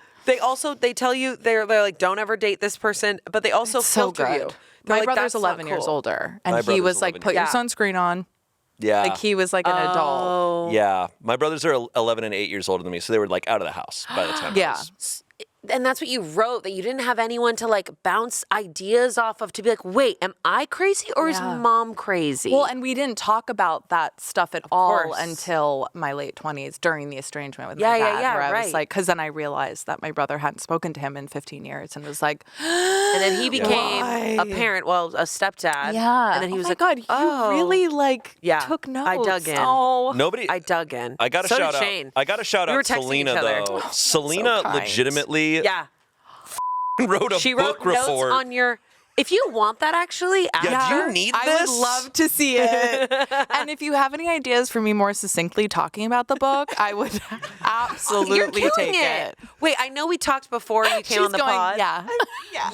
They tell you they're like, don't ever date this person, but they also
So
filter
good.
you. They're
My
like,
brother's
"That's not
11 years
cool."
older,
My
and he
brother's
was like,
11
"Put your
years.
sunscreen on."
Yeah.
Like he was like an adult.
Yeah. My brothers are 11 and 8 years older than me, so they were like out of the house by the time I
Yeah.
was.
And that's what you wrote, that you didn't have anyone to like bounce ideas off of, to be like, wait, am I crazy or is
Yeah.
mom crazy?
Well, and we didn't talk about that stuff at all
course.
until my late 20s during the estrangement with
Yeah,
my
yeah,
dad.
yeah,
where I
right.
was like, because then I realized that my brother hadn't spoken to him in 15 years and was like,
and then he became
Why?
a parent, well, a stepdad.
yeah.
And then he was
oh my
like,
God,
oh.
you really like
Yeah,
took notes.
I dug in.
Oh.
Nobody.
I dug in.
I got to
So
shout
did
out.
Shayne.
I got to shout
We were
out
texting
Selina
each other.
though. Selina
kind.
legitimately
Yeah.
wrote a
She
book
wrote
report.
notes on your. If you want that, actually,
Yeah, do
after,
you need
I
this?
would love to see it. And if you have any ideas for me more succinctly talking about the book, I would absolutely
you're killing
take
it. Wait, I know we talked before you came
She's
on the
going,
pod.
yeah.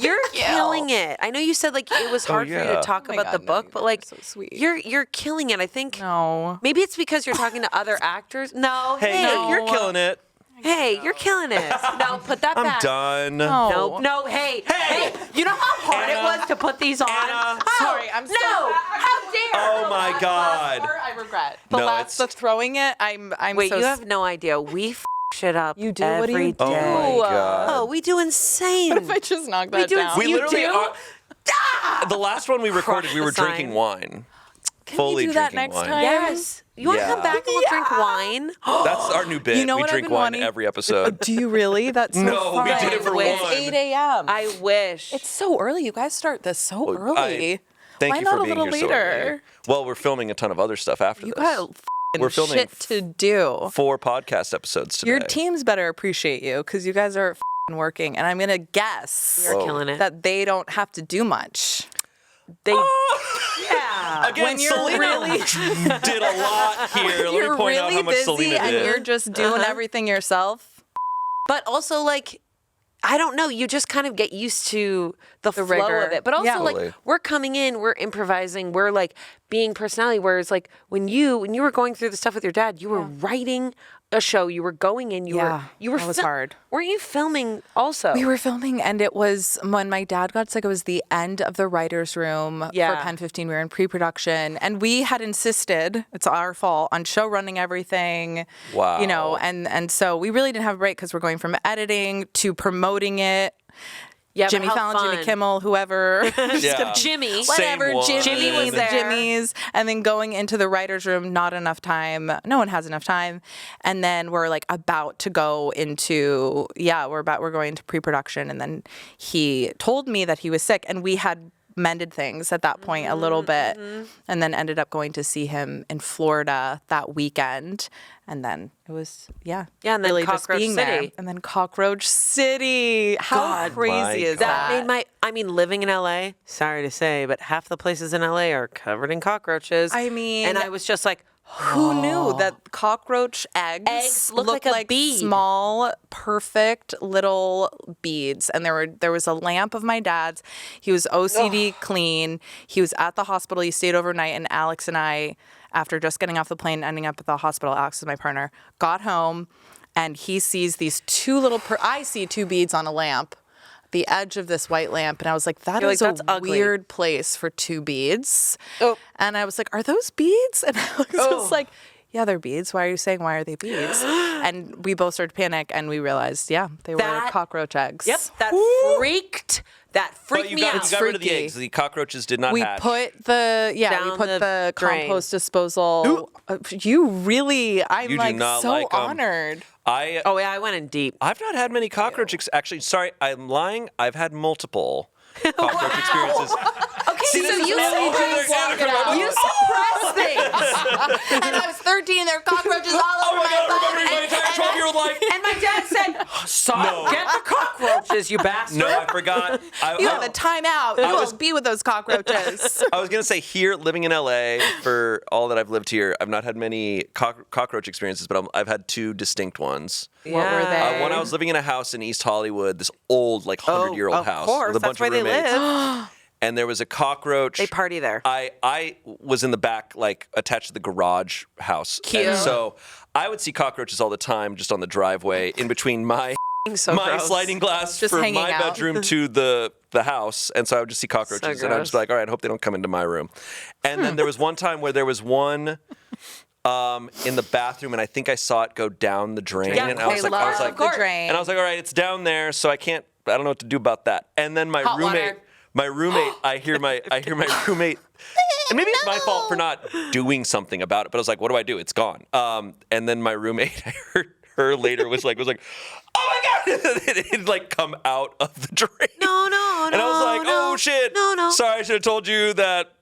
You're killing it. I know you said like it was hard for you
yeah.
to talk
Oh my
about the
God, no,
book,
you
but
guys
like
are so sweet.
you're killing it. I think
No.
maybe it's because you're talking to other actors. No,
Hey,
hey,
you're killing it.
hey, you're killing it. No, put that
I'm
back.
done.
No, no, hey, hey, you know how hard
Anna,
it was to put these on?
Anna.
Oh,
Sorry, I'm so
no,
bad.
how dare?
Oh my God.
I regret. The
No,
last, the throwing it, I'm
Wait,
so
you have no idea. We shit up
You do? What do
every
you do?
day.
Oh my God.
Oh, we do insane.
What if I just knock that
do
down?
We
You
literally
do?
are. The last one we recorded, we
the
were drinking
sign.
wine.
Can
Fully
we do that
drinking
next
wine.
time?
Yes. You want to
Yeah.
come back and we'll drink wine?
That's our new bit.
You know
we
what I've
drink
been
wine
wanting-
every episode.
Do you really? That's so
No, we
fun.
did it for
Wait,
one.
It's 8 a.m.
I wish.
It's so early. You guys start this so early.
Thank
Why
you
not
for
a
being
little
here so early.
later?
Well, we're filming a ton of other stuff after
You
this.
got
We're filming
shit to do.
4 podcast episodes today.
Your teams better appreciate you because you guys are working, and I'm gonna guess
You're killing it.
that they don't have to do much.
They, yeah.
Again,
when you're
Selina
really-
did a lot here. Let
You're
me point out
really
how much
busy
Selina
and
did.
you're just doing everything yourself.
But also, like, I don't know. You just kind of get used to the flow
rigor.
of it. But also,
Yeah.
like,
Totally.
we're coming in, we're improvising, we're like being personality. Whereas, like, when you were going through the stuff with your dad, you were writing a show. You were going in. You were.
that was hard.
Weren't you filming also?
We were filming, and it was when my dad got sick. It was the end of the writers' room
Yeah.
for Pen 15. We were in pre-production, and we had insisted, it's our fault, on show running everything.
Wow.
You know, and so we really didn't have a break because we're going from editing to promoting it.
Yeah, but
Jimmy
how
Fallon,
fun.
Jimmy Kimmel, whoever.
Yeah.
Jimmy.
Whatever,
Sane
Jimmy
One.
was
there.
Jimmy's, and then going into the writer's room, not enough time. No one has enough time. And then we're like about to go into, we're going into pre-production. And then he told me that he was sick, and we had mended things at that point a little bit, and then ended up going to see him in Florida that weekend. And then it was,
Yeah, and then
really just
Cockroach
being
City.
there. And then Cockroach City. How
God,
my
crazy is
God.
that?
Made living in LA, sorry to say, but half the places in LA are covered in cockroaches.
I mean-
and I was just like,
Who knew that cockroach eggs
look like a bead.
small, perfect little beads? And there was a lamp of my dad's. He was OCD clean. He was at the hospital. He stayed overnight, and Alex and I, after just getting off the plane and ending up at the hospital, Alex is my partner, got home, and he sees these two little. I see two beads on a lamp. The edge of this white lamp, and I was like, "That
You're
is
like, "That's
a
ugly."
weird place for two beads."
Oh.
And I was like, "Are those beads?" And Alex was like, yeah, they're beads. Why are you saying, why are they beads? And we both started to panic, and we realized, yeah, they were cockroach eggs.
Yep, that freaked me out.
You got rid of the eggs. The cockroaches did not hatch.
We put the
drain.
compost disposal. You really, I'm
You do
like
not
so
like 'em.
honored.
Oh yeah, I went in deep.
I've not had many cockroach. Actually, sorry, I'm lying. I've had multiple cockroach experiences.
Okay,
See,
so
this is
you
all over
just
there, Anna.
you suppress things.
And I was 13, there were cockroaches all
Oh
over
my God!
phone.
Remember my entire 12-year-old life?
And my dad said, "Son, get the cockroaches, you bastard."
No, I forgot.
You have a timeout. You will be with those cockroaches.
I was gonna say here, living in LA for all that I've lived here, I've not had many cockroach experiences, but I've had two distinct ones.
What were they?
When I was living in a house in East Hollywood, this old, like 100-year-old house
Of course,
with a bunch
that's where
of
they
roommates,
live.
and there was a cockroach.
They party there.
I was in the back, like attached to the garage house.
Cute.
And so I would see cockroaches all the time, just on the driveway, in between my
So gross.
sliding glass
Just
from
hanging
my
out.
bedroom to the house, and so I would just see cockroaches,
So
and I'd just be like, all right, I hope they don't come into my room. And then there was one time where there was one in the bathroom, and I think I saw it go down the drain,
Yeah,
and I was like,
the drain.
and I was like, all right, it's down there, so I don't know what to do about that. And then my
Hot
roommate,
water.
I hear my roommate, and maybe it's my fault for not doing something about it, but I was like, what do I do? It's gone. And then my roommate, I heard her later was like, oh my God! It'd like come out of the drain.
No.
And I was like, oh shit.
No.
Sorry, I should have told you that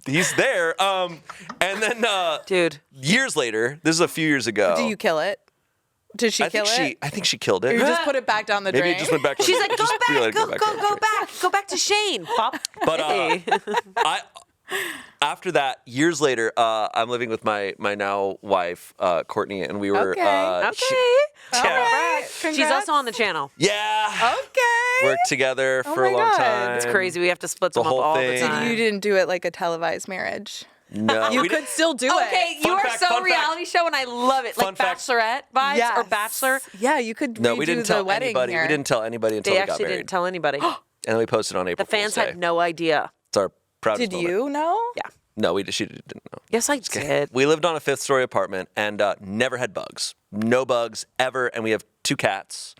he's there. And then
Dude.
years later, this is a few years ago.
Do you kill it? Did she kill it?
I think she killed it.
Or you just put it back down the drain?
Maybe it just went back.
She's like, go
just be
back,
like,
go
down the drain.
go back to Shayne. Pop.
But
Hey.
after that, years later, I'm living with my now wife, Courtney, and we were
Okay.
Okay.
All right.
She's
Congrats.
also on the channel.
yeah,
Okay.
worked together
Oh
for a
my
long
God.
time.
It's crazy. We have to split
The
them up
whole
all
thing.
the time.
You didn't do it like a televised marriage.
No,
You
we
could
didn't-
still do
Okay,
it.
you are
fact,
so
fun fact.
reality show, and I love it.
Fun
Like
fact.
Bachelorette vibes
Yes.
or Bachelor.
Yeah, you could
No,
redo
we didn't
the
tell
wedding
anybody.
here.
We didn't tell anybody until
They
we got
actually
married.
didn't tell anybody.
And we posted on
The
April
fans
Fool's Day.
had no idea.
It's our proudest
Did
moment.
you know?
Yeah.
No, she didn't know.
Yes, I did.
We lived on a 5th-story apartment and never had bugs. No bugs ever. And we have 2 cats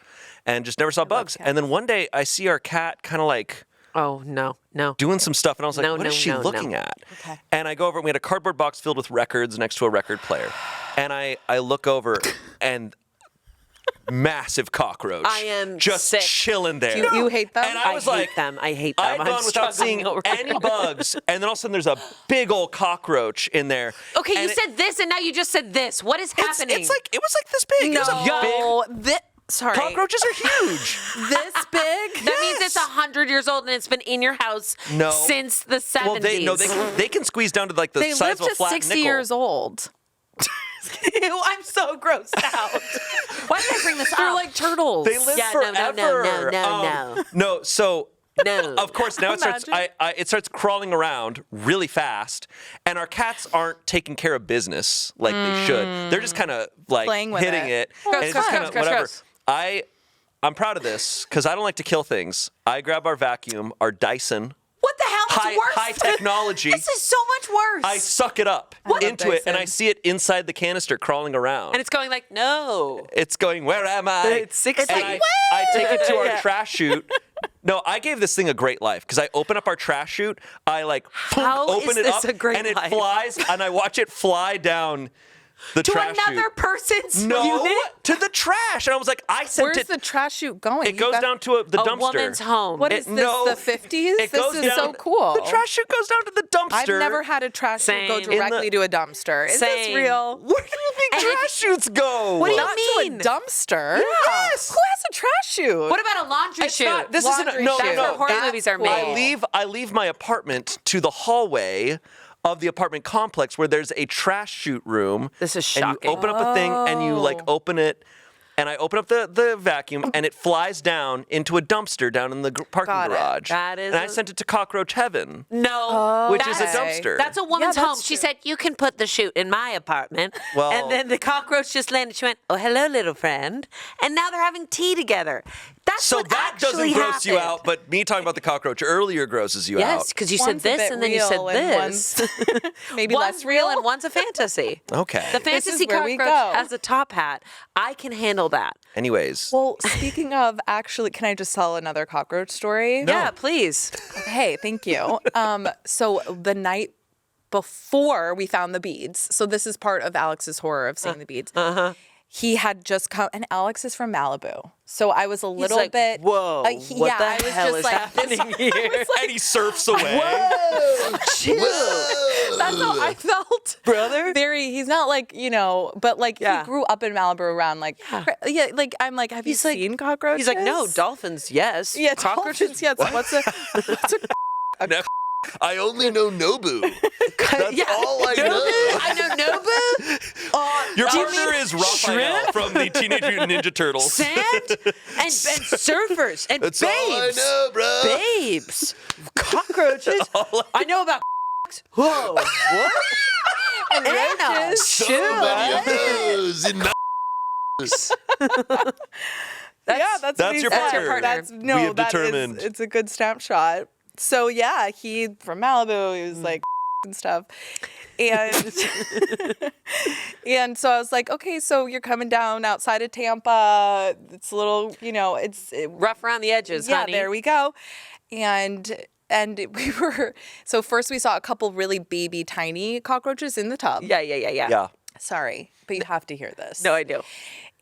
and just never saw bugs. And then one day I see our cat kind of like
Oh, no.
doing some stuff. And I was like, what is she looking at?
Okay.
And I go over and we had a cardboard box filled with records next to a record player. And I look over and massive cockroach.
I am
just
sick.
chilling there.
You hate them?
And I was like,
hate them. I hate them.
I'd
I'm
gone without
struggling
seeing
over
any
it.
bugs, and then all of a sudden there's a big old cockroach in there.
Okay,
and
you said this, and now you just said this. What is happening?
It was like this big. It was a big.
Sorry.
Cockroaches are huge.
This big?
That means it's 100 years old, and it's been in your house
No.
since the 70s.
Well, they can squeeze down to like the
They
size
live
of a
to
flat
60
nickel.
years old.
Ew, I'm so grossed out. Why did I bring this up?
They're like turtles.
They live
Yeah,
forever.
no.
No, so
No.
of course now it starts. It starts crawling around really fast, and our cats aren't taking care of business like they should. They're just kind of like
Playing with
hitting
it.
it, and it's just kind of whatever.
gross.
I'm proud of this because I don't like to kill things. I grab our vacuum, our Dyson,
What the hell? That's worse.
high technology.
This is so much worse.
I suck it up into it, and I see it inside the canister crawling around.
and it's going like, no.
It's going, where am I?
It's 60.
And I take it to our trash chute. No, I gave this thing a great life because I open up our trash chute. I like
How
open
is
it
this
up,
a great
and it
life?
flies, and I watch it fly down the
To
trash
another
chute.
person's
No,
unit?
to the trash. And I was like, I sent
Where's
it.
the trash chute going?
It goes down to the
A
dumpster.
woman's home.
What is this,
No,
the 50s?
It
This
goes
is
down,
so cool.
The trash chute goes down to the dumpster.
I've never had a trash chute go
Same.
directly to a dumpster. Is this
Same.
real?
Where do you think
And
trash chutes go?
What do you
Not
mean?
to a dumpster.
Yes.
Who has a trash chute?
What about a laundry
It's
chute?
not. This
Laundry
isn't. No,
chute.
That's
no,
where
no.
horror
That's
movies are
cool.
made.
I leave my apartment to the hallway of the apartment complex where the's a trash chute room.
This is
And
shocking.
you open up a thing and you like open it, and I open up the vacuum and it flies down into a dumpster down in the parking
Got it.
garage.
That is
and I
a-
sent it to Cockroach Heaven,
No.
which is a
that's-
dumpster.
That's a woman's
Yeah,
home.
that's
She
true.
said, you can put the chute in my apartment.
Well-
and then the cockroach just landed. She went, oh, hello, little friend. And now they're having tea together. That's
So
what
that doesn't
actually
gross you
happened.
out, but me talking about the cockroach earlier grosses you out.
Yes, because you said
One's a
this
bit
and then you said
real and
this.
one's maybe
One's
less
real
real.
and one's a fantasy.
Okay.
The
This is
fantasy
where we
cockroach
go.
has a top hat. I can handle that.
Anyways.
Well, speaking of, actually, can I just tell another cockroach story?
No.
Yeah, please.
Hey, thank you. So the night before we found the beads, so this is part of Alex's horror of seeing the beads. He had just come, and Alex is from Malibu. So I was a little
like,
bit.
whoa, what
yeah,
the
I was
hell
just
is
like,
happening here?
And he surfs away.
Chill.
That's how I felt,
Brother?
he's not like, but like
Yeah.
he grew up in Malibu around like, like I'm like, have you
He's like-
seen cockroaches?
He's like, no, dolphins, yes.
Yeah,
Cockroaches,
dolphins, yes. What's a
Neff, I only know Nobu. That's
yeah.
all I
Nobu?
know.
I know Nobu.
Your
Do you
partner
mean
is Raphael from the Teenage Mutant Ninja Turtles.
Sand and surfers and
That's
babes.
all I know, bro.
Babes. Cockroaches. I know about Whoa. What?
and
Anna.
roaches.
So many of those in
That's what he
your
said.
partner.
That's, no,
We have
that is-
determined.
it's a good snapshot. So yeah, he from Malibu. He was like and stuff, and and so I was like, okay, so you're coming down outside of Tampa. It's a little,
Rough around the edges,
yeah.
honey.
There we go, and we were so first we saw a couple really baby tiny cockroaches in the tub.
Yeah.
Yeah.
Sorry, but you have to hear this.
No, I do.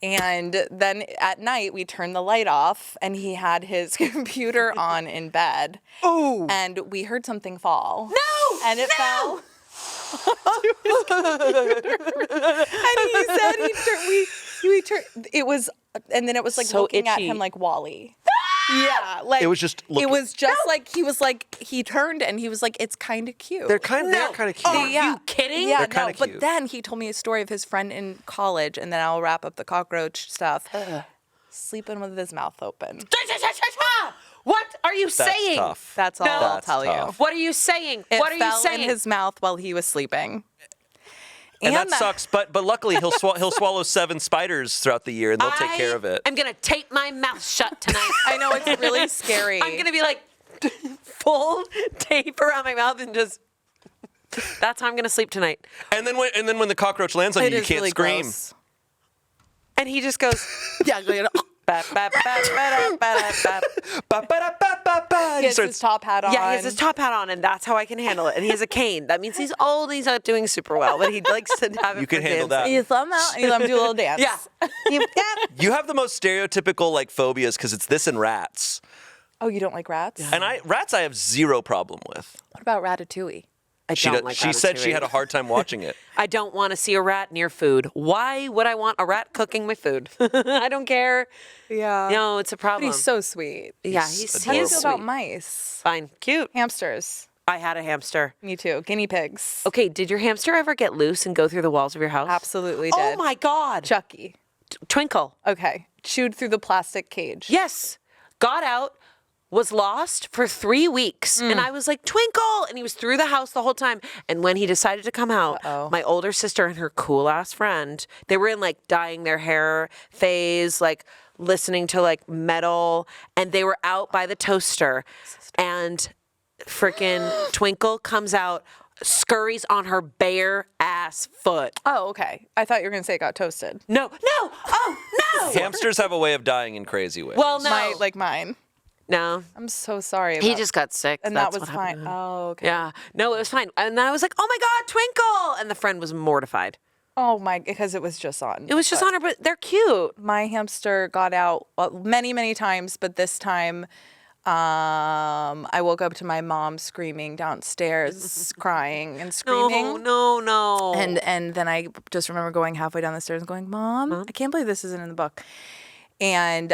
And then at night, we turned the light off, and he had his computer on in bed.
Oh.
And we heard something fall.
No!
And it
No!
fell. And he said we turned. It was, and then it was like
So
looking at
itchy.
him like Wally. Yeah, like
It was just
It was just like he turned and he was like, it's kind of cute.
They're kind of cute.
Are you kidding?
Yeah,
They're kinda
but
cute.
then he told me a story of his friend in college, and then I'll wrap up the cockroach stuff. Sleeping with his mouth open.
What are you saying?
Tough.
That's all
No.
I'll
That's
tell you.
tough.
What are you saying?
It
What are you
fell
saying?
in his mouth while he was sleeping.
And that sucks, but luckily he'll swallow 7 spiders throughout the year, and they'll take care of it.
I'm gonna tape my mouth shut tonight.
I know, it's really scary.
I'm gonna be like full tape around my mouth and just. That's how I'm gonna sleep tonight.
And then when the cockroach lands on
It
you, you
is
can't
really
scream.
gross.
And he just goes.
Yeah,
Bap, bap, bap, bap, bap, bap.
Ba-ba-da-ba-ba-ba.
he has his top hat on.
Yeah, he has his top hat on, and that's how I can handle it. And he has a cane. That means he's old and he's not doing super well, but he likes to have it.
You can
for
handle
dancing.
that.
You thumb out and you let him do a little dance.
Yeah.
You have the most stereotypical like phobias because it's this and rats.
Oh, you don't like rats?
And rats I have zero problem with.
What about Ratatouille?
I
She
don't like
she said she
ratatouille.
had a hard time watching it.
I don't want to see a rat near food. Why would I want a rat cooking my food? I don't care.
Yeah.
No, it's a
But
problem.
he's so sweet.
yeah,
He's
How do you
he's
feel
adorable.
about mice?
fine, cute.
Hamsters.
I had a hamster.
Me too. Guinea pigs.
Okay, did your hamster ever get loose and go through the walls of your house?
Absolutely
Oh
did.
my God.
Chucky.
Twinkle.
Okay. Chewed through the plastic cage.
Yes. Got out, was lost for 3 weeks. And I was like, Twinkle! And he was through the house the whole time. And when he decided to come out, my older sister and her cool ass friend, they were in like dyeing their hair phase, like listening to like metal. And they were out by the toaster. And freaking Twinkle comes out, scurries on her bare ass foot.
Oh, okay. I thought you were going to say it got toasted.
No. Oh, no.
Hamsters have a way of dying in crazy ways.
Well, no.
Mine.
No.
I'm so sorry.
He
about-
just got sick.
And
That's
that was
what
fine.
happened.
Oh, okay.
Yeah. No, it was fine. And then I was like, oh my God, Twinkle. And the friend was mortified.
Oh my, because it was just on.
It was just on her, but they're cute.
My hamster got out many, many times, but this time I woke up to my mom screaming downstairs, crying and screaming.
No.
And then I just remember going halfway down the stairs and going, Mom, I can't believe this isn't in the book. And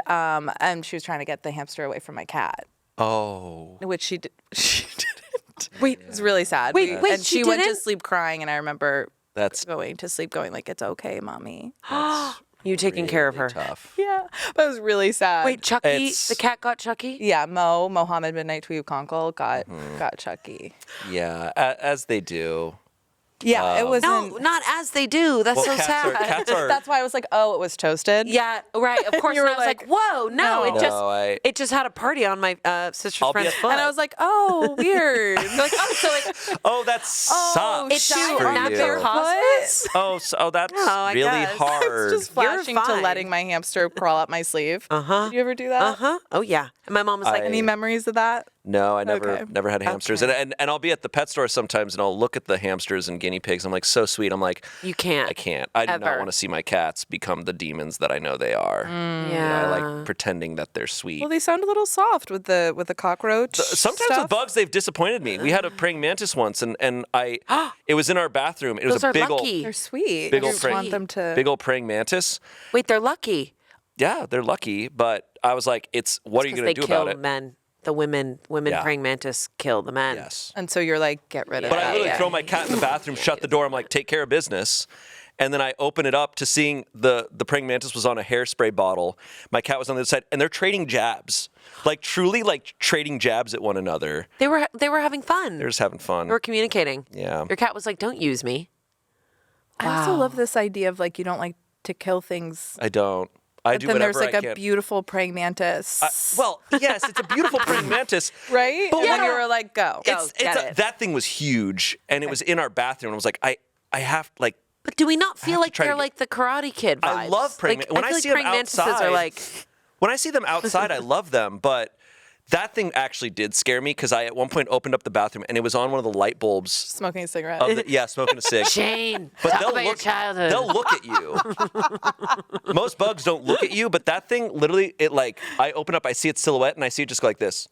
she was trying to get the hamster away from my cat,
oh.
which she did. She didn't. Wait, it was really sad.
Wait,
and
she
she went to
didn't?
sleep crying, and I remember
That's
going to sleep going like, it's okay, Mommy.
You taking care of her.
tough.
Yeah, but it was really sad.
Wait, Chucky,
It's-
the cat got Chucky?
Yeah, Mohammed Midnight Tweet Konkle got Chucky.
Yeah, as they do.
Yeah, it wasn't.
No, not as they do. That's so sad.
Cats are.
That's why I was like, oh, it was toasted.
Yeah, right. Of course.
You were
And I was like, whoa, no, it just had a party on my sister's friend's foot.
And I was like, oh, weird.
like, oh, so it,
Oh, that sucks
it died
for
of natural
you.
causes.
Oh, that's
I
really
guess.
hard.
Just flashing to
fine.
letting my hamster crawl up my sleeve. Did you ever do that?
Oh yeah. And my mom was like,
Any memories of that?
No, I never
Okay.
had hamsters. And I'll be at the pet store sometimes and I'll look at the hamsters and guinea pigs. I'm like, so sweet. I'm like,
you can't.
I can't. I do not
Ever.
want to see my cats become the demons that I know they are.
Yeah.
You know, I like pretending that they're sweet.
Well, they sound a little soft with the cockroach.
Sometimes
stuff.
with bugs, they've disappointed me. We had a praying mantis once, and it was in our bathroom. It was
Those
a
are
big
lucky.
They're sweet.
Big
I
ol'
just
praying-
want them to.
big old praying mantis.
Wait, they're lucky.
Yeah, they're lucky, but I was like, what are you going to do about it?
Men. The women
Yeah.
praying mantis kill the men.
Yes.
And so you're like, get rid of
But
that.
I literally
yeah.
throw my cat in the bathroom, shut the door. I'm like, take care of business. And then I open it up to seeing the praying mantis was on a hairspray bottle. My cat was on the other side, and they're trading jabs, like truly like trading jabs at one another.
They were having fun.
They're just having fun.
They were communicating.
Yeah.
Your cat was like, "Don't use me."
I also love this idea of like you don't like to kill things.
I don't. I
But
do
then
whatever
there's like
I
a
can.
beautiful praying mantis.
Well, yes, it's a beautiful praying mantis.
right?
But
And then
what-
you were like, go.
That thing was huge, and it was in our bathroom. I was like, I have like.
But do we not feel
have to
like
try to
they're
get-
like the Karate Kid vibes?
I love praying.
Like,
When
I
I
feel
see
like
them
praying mantises are
outside-
like.
When I see them outside, I love them, but that thing actually did scare me because I at one point opened up the bathroom and it was on one of the light bulbs.
Smoking a cigarette.
Smoking a cig.
Shayne,
But
talk
they'll
about your
look.
childhood.
They'll look at you. Most bugs don't look at you, but that thing literally, it like I open up, I see its silhouette, and I see it just go like this.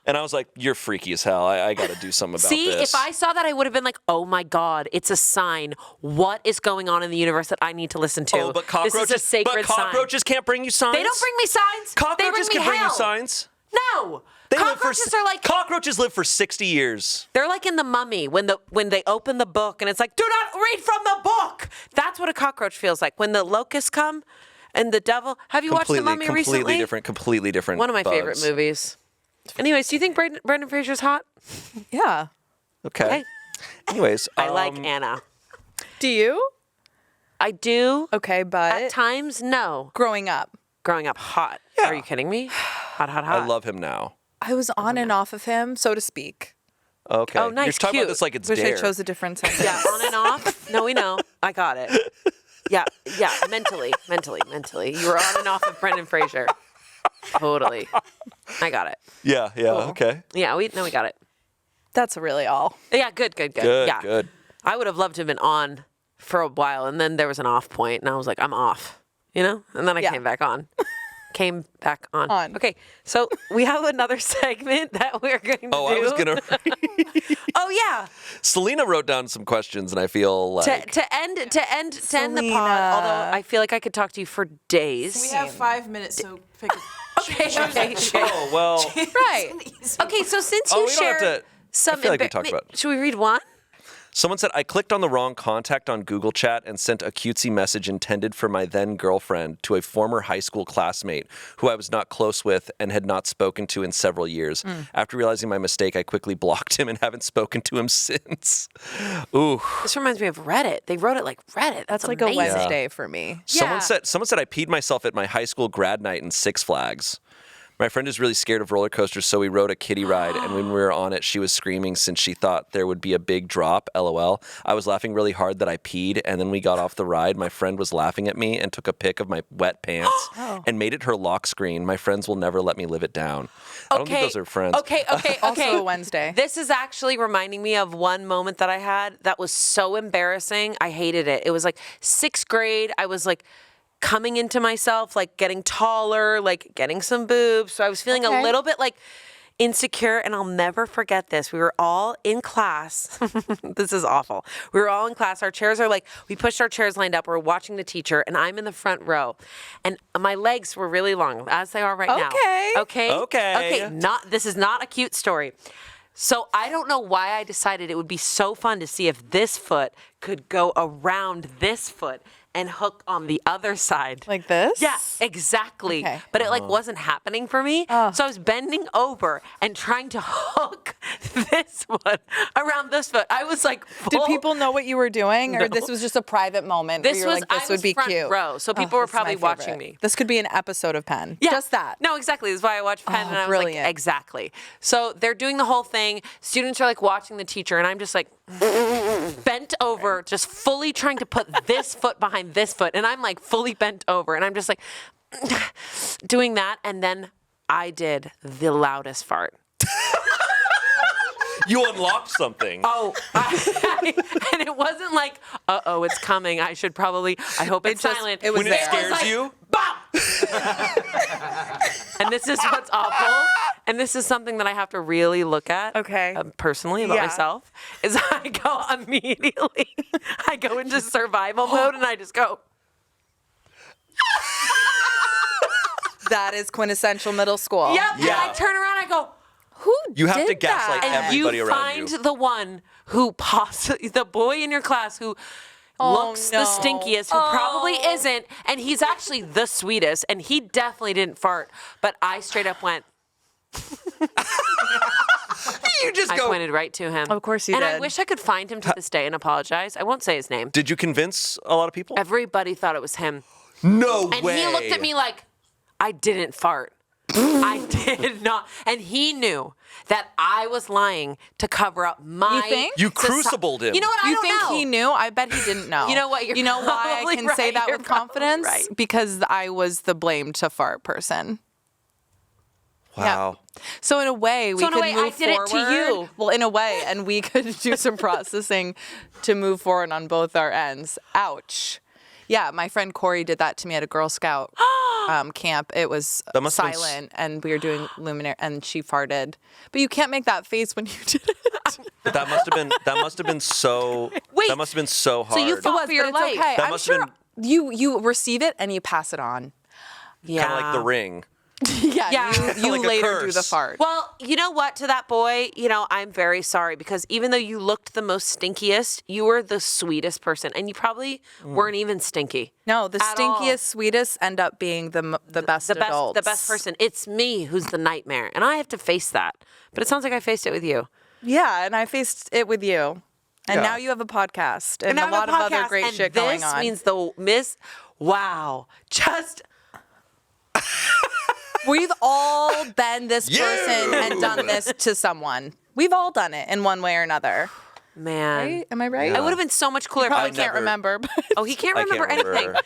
And I was like, "You're freaky as hell. I got to do something about
See,
this."
if I saw that, I would have been like, "Oh my God, it's a sign. What is going on in the universe that I need to listen to?"
Oh, but cockroaches.
This is a sacred
but cockroaches
sign.
can't bring you signs.
They don't bring me signs.
Cockroaches
they bring
can
me
bring you
hell.
signs.
No,
They
cockroaches are like
cockroaches live for 60 years.
they're like in The Mummy when they open the book and it's like, "Do not read from the book." That's what a cockroach feels like when the locusts come and the devil. Have you watched The Mummy recently?
Completely different.
One of my favorite
bugs.
movies. Anyways, do you think Brendan Fraser's hot?
Yeah.
Okay.
Okay.
Anyways,
I like Anna.
Do you?
I do.
Okay, but
At times, no.
growing up,
Growing up hot.
Yeah.
Are you kidding me? Hot, hot, hot.
I love him now.
I was on and off of him, so to speak.
Okay.
Oh, nice,
You're talking
cute.
about this like it's
Wish
Dare.
I chose a different sentence.
Yeah, on and off. No, we know. I got it. Yeah, mentally. You were on and off of Brendan Fraser. Totally. I got it.
Yeah. Okay.
Yeah, we got it.
That's really all.
Yeah, good.
Good.
Yeah.
Good.
I would have loved to have been on for a while, and then there was an off point, and I was like, I'm off, and then I
Yeah.
came back on.
On.
Okay, so we have another segment that we're going to do.
Oh, I was gonna.
Oh yeah,
Selina wrote down some questions, and I feel like
to end the pod.
Selena.
Although I feel like I could talk to you for days.
We have 5 minutes, so pick a
Okay.
oh well.
Right.
Okay, so since
Oh,
you
we don't have
shared
to-
some,
I feel like we talked about it.
Should we read one?
Someone said, I clicked on the wrong contact on Google Chat and sent a cutesy message intended for my then girlfriend to a former high school classmate who I was not close with and had not spoken to in several years. After realizing my mistake, I quickly blocked him and haven't spoken to him since. Ooh.
This reminds me of Reddit. They wrote it like Reddit. That's
Like
amazing.
a Wednesday for me.
Yeah.
Someone said I peed myself at my high school grad night in Six Flags. My friend is really scared of roller coasters, so we rode a kiddie ride, and when we were on it, she was screaming since she thought there would be a big drop, LOL. I was laughing really hard that I peed, and then we got off the ride. My friend was laughing at me and took a pic of my wet pants and made it her lock screen. My friends will never let me live it down. I don't think those are friends.
Okay.
Also a Wednesday.
This is actually reminding me of one moment that I had that was so embarrassing. I hated it. It was like 6th grade. I was like coming into myself, like getting taller, like getting some boobs. So I was feeling a little bit like insecure, and I'll never forget this. We were all in class. This is awful. We were all in class. Our chairs are like, we pushed our chairs lined up. We're watching the teacher, and I'm in the front row. And my legs were really long, as they are right now. Okay. This is not a cute story. So I don't know why I decided it would be so fun to see if this foot could go around this foot and hook on the other side.
Like this?
Yeah, exactly.
Okay.
But it like wasn't happening for me. So I was bending over and trying to hook this one around this foot. I was like,
Did people know what you were doing, or this was just a private moment
This
where you're
was
like, this
I
would
was
be
front
cute?
row, so people were
This is my
probably watching
favorite.
me.
This could be an episode of Penn.
Yeah.
Just that.
No, exactly. That's why I watched Penn, and I was
brilliant.
like, exactly. So they're doing the whole thing. Students are like watching the teacher, and I'm just like bent over, just fully trying to put this foot behind this foot, and I'm like fully bent over, and I'm just like doing that, and then I did the loudest fart.
You unlocked something.
Oh, and it wasn't like, uh-oh, it's coming. I hope it's silent.
it was
When it
there.
scares
like,
you?
Bop! And this is what's awful. And this is something that I have to really look at.
Okay.
Personally about
Yeah.
myself. Is I go immediately. I go into survival mode and I just go.
That is quintessential middle school.
Yep.
Yeah.
And I turn around. I go.
Who
You have to
did
gaslight
that?
everybody
You
around
find
you.
the one who the boy in your class who looks
no.
the stinkiest, who probably isn't, and he's actually the sweetest, and he definitely didn't fart, but I straight up went.
You just
I
go.
pointed right to him.
Of course you
and I
did.
wish I could find him to this day and apologize. I won't say his name.
Did you convince a lot of people?
Everybody thought it was him.
No
And
way.
he looked at me like, I didn't fart. I did not. And he knew that I was lying to cover up my...
You think?
You crucibled him.
You know what? I
You
don't
think
know.
he knew? I bet he didn't know.
You know what? You're
You know why I
probably
can say
right.
that
You're
with
probably
confidence?
right.
Because I was the blamed to fart person.
Wow.
So in a way, we
So in a
could
way, I
move
did it
forward.
to you.
Well, in a way, and we could do some processing to move forward on both our ends. Ouch. Yeah, my friend Corey did that to me at a Girl Scout camp. It was
That must have been
silent, and we were doing luminary, and she farted. But you can't make that face when you did it.
But that must have been so.
Wait,
That must have been so hard.
so you thought- for your
but it's
life.
okay.
That
I'm
must have
sure you receive it and you pass it on.
Yeah.
kind of like The Ring.
Yeah, you
Like a
later do the
curse.
fart.
Well, you know what? To that boy, I'm very sorry because even though you looked the most stinkiest, you were the sweetest person, and you probably weren't even stinky.
No, the
At all.
stinkiest, sweetest end up being the best adults.
the best person. It's me who's the nightmare, and I have to face that. But it sounds like I faced it with you.
Yeah, and I faced it with you. And
Yeah.
now you have a podcast and
now
a
I have
lot of other
podcast,
great
and
shit going on.
This means the wow, just.
We've all been this
You!
person and done this to someone. We've all done it in one way or another.
Man.
Right? Am I right?
I would have been so much cooler if I
Probably
was
can't
never-
remember. But
Oh, he can't
I can't
remember anything.
remember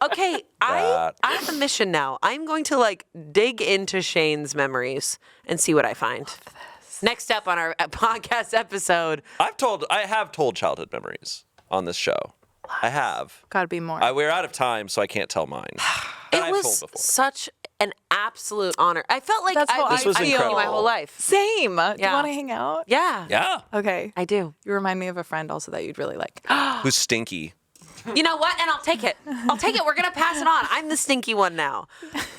Okay, I
that.
have a mission now. I'm going to dig into Shayne's memories and see what I find. Next up on our podcast episode.
I have told childhood memories on this show. I have.
Gotta be more.
We're out of time, so I can't tell mine. And
It
I've
was
told before.
such an absolute honor. I felt like
That's how
This was
I've known you
incredible.
my whole life.
Same. Do you
Yeah.
want to hang out?
Yeah.
Yeah.
Okay.
I do.
You remind me of a friend also that you'd really like.
Who's stinky?
You know what? And I'll take it. I'll take it. We're going to pass it on. I'm the stinky one now.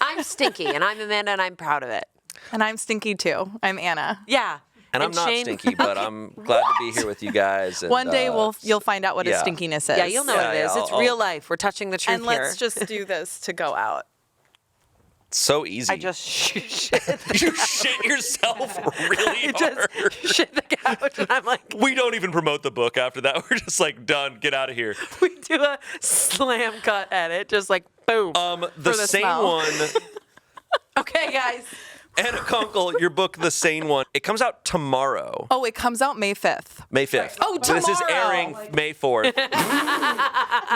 I'm stinky, and I'm Amanda, and I'm proud of it.
And I'm stinky too. I'm Anna.
Yeah.
And I'm not
Shayne-
stinky, but I'm glad to be here with you guys. And,
One day you'll find out what
yeah.
a stinkiness is.
Yeah, you'll know
Yeah,
what it is.
yeah,
It's
I'll-
real life. We're touching the truth
And let's
here.
just do this to go out.
So easy.
I just shit.
You shit yourself really hard.
Just shit the couch, and I'm like,
We don't even promote the book after that. We're just like, done. Get out of here.
we do a slam cut edit, just like boom.
The
the
Sane
smell.
One,
Okay, guys.
Anna Konkle, your book, The Sane One, it comes out tomorrow,
Oh, it comes out May 5th.
May 5th.
Oh,
This is
tomorrow.
airing May 4th.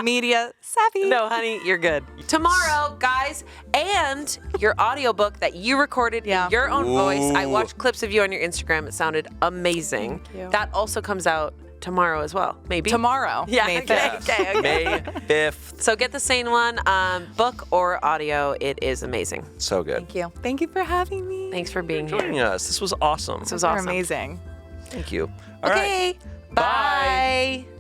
Media savvy.
No, honey, you're good. Tomorrow, guys, and your audiobook that you recorded
Yeah.
in your own voice. I
Ooh.
watched clips of you on your Instagram. It sounded amazing.
Thank you.
That also comes out tomorrow as well, maybe.
Tomorrow.
Yeah,
May
okay,
5th.
okay.
May 5th.
So get the Sane One, book or audio. It is amazing.
So good.
Thank you. Thank you for having me.
Thanks for being here.
Joining us. This was awesome.
This was
You're
awesome.
amazing.
Thank you. All right.
Okay.
Bye.
Bye.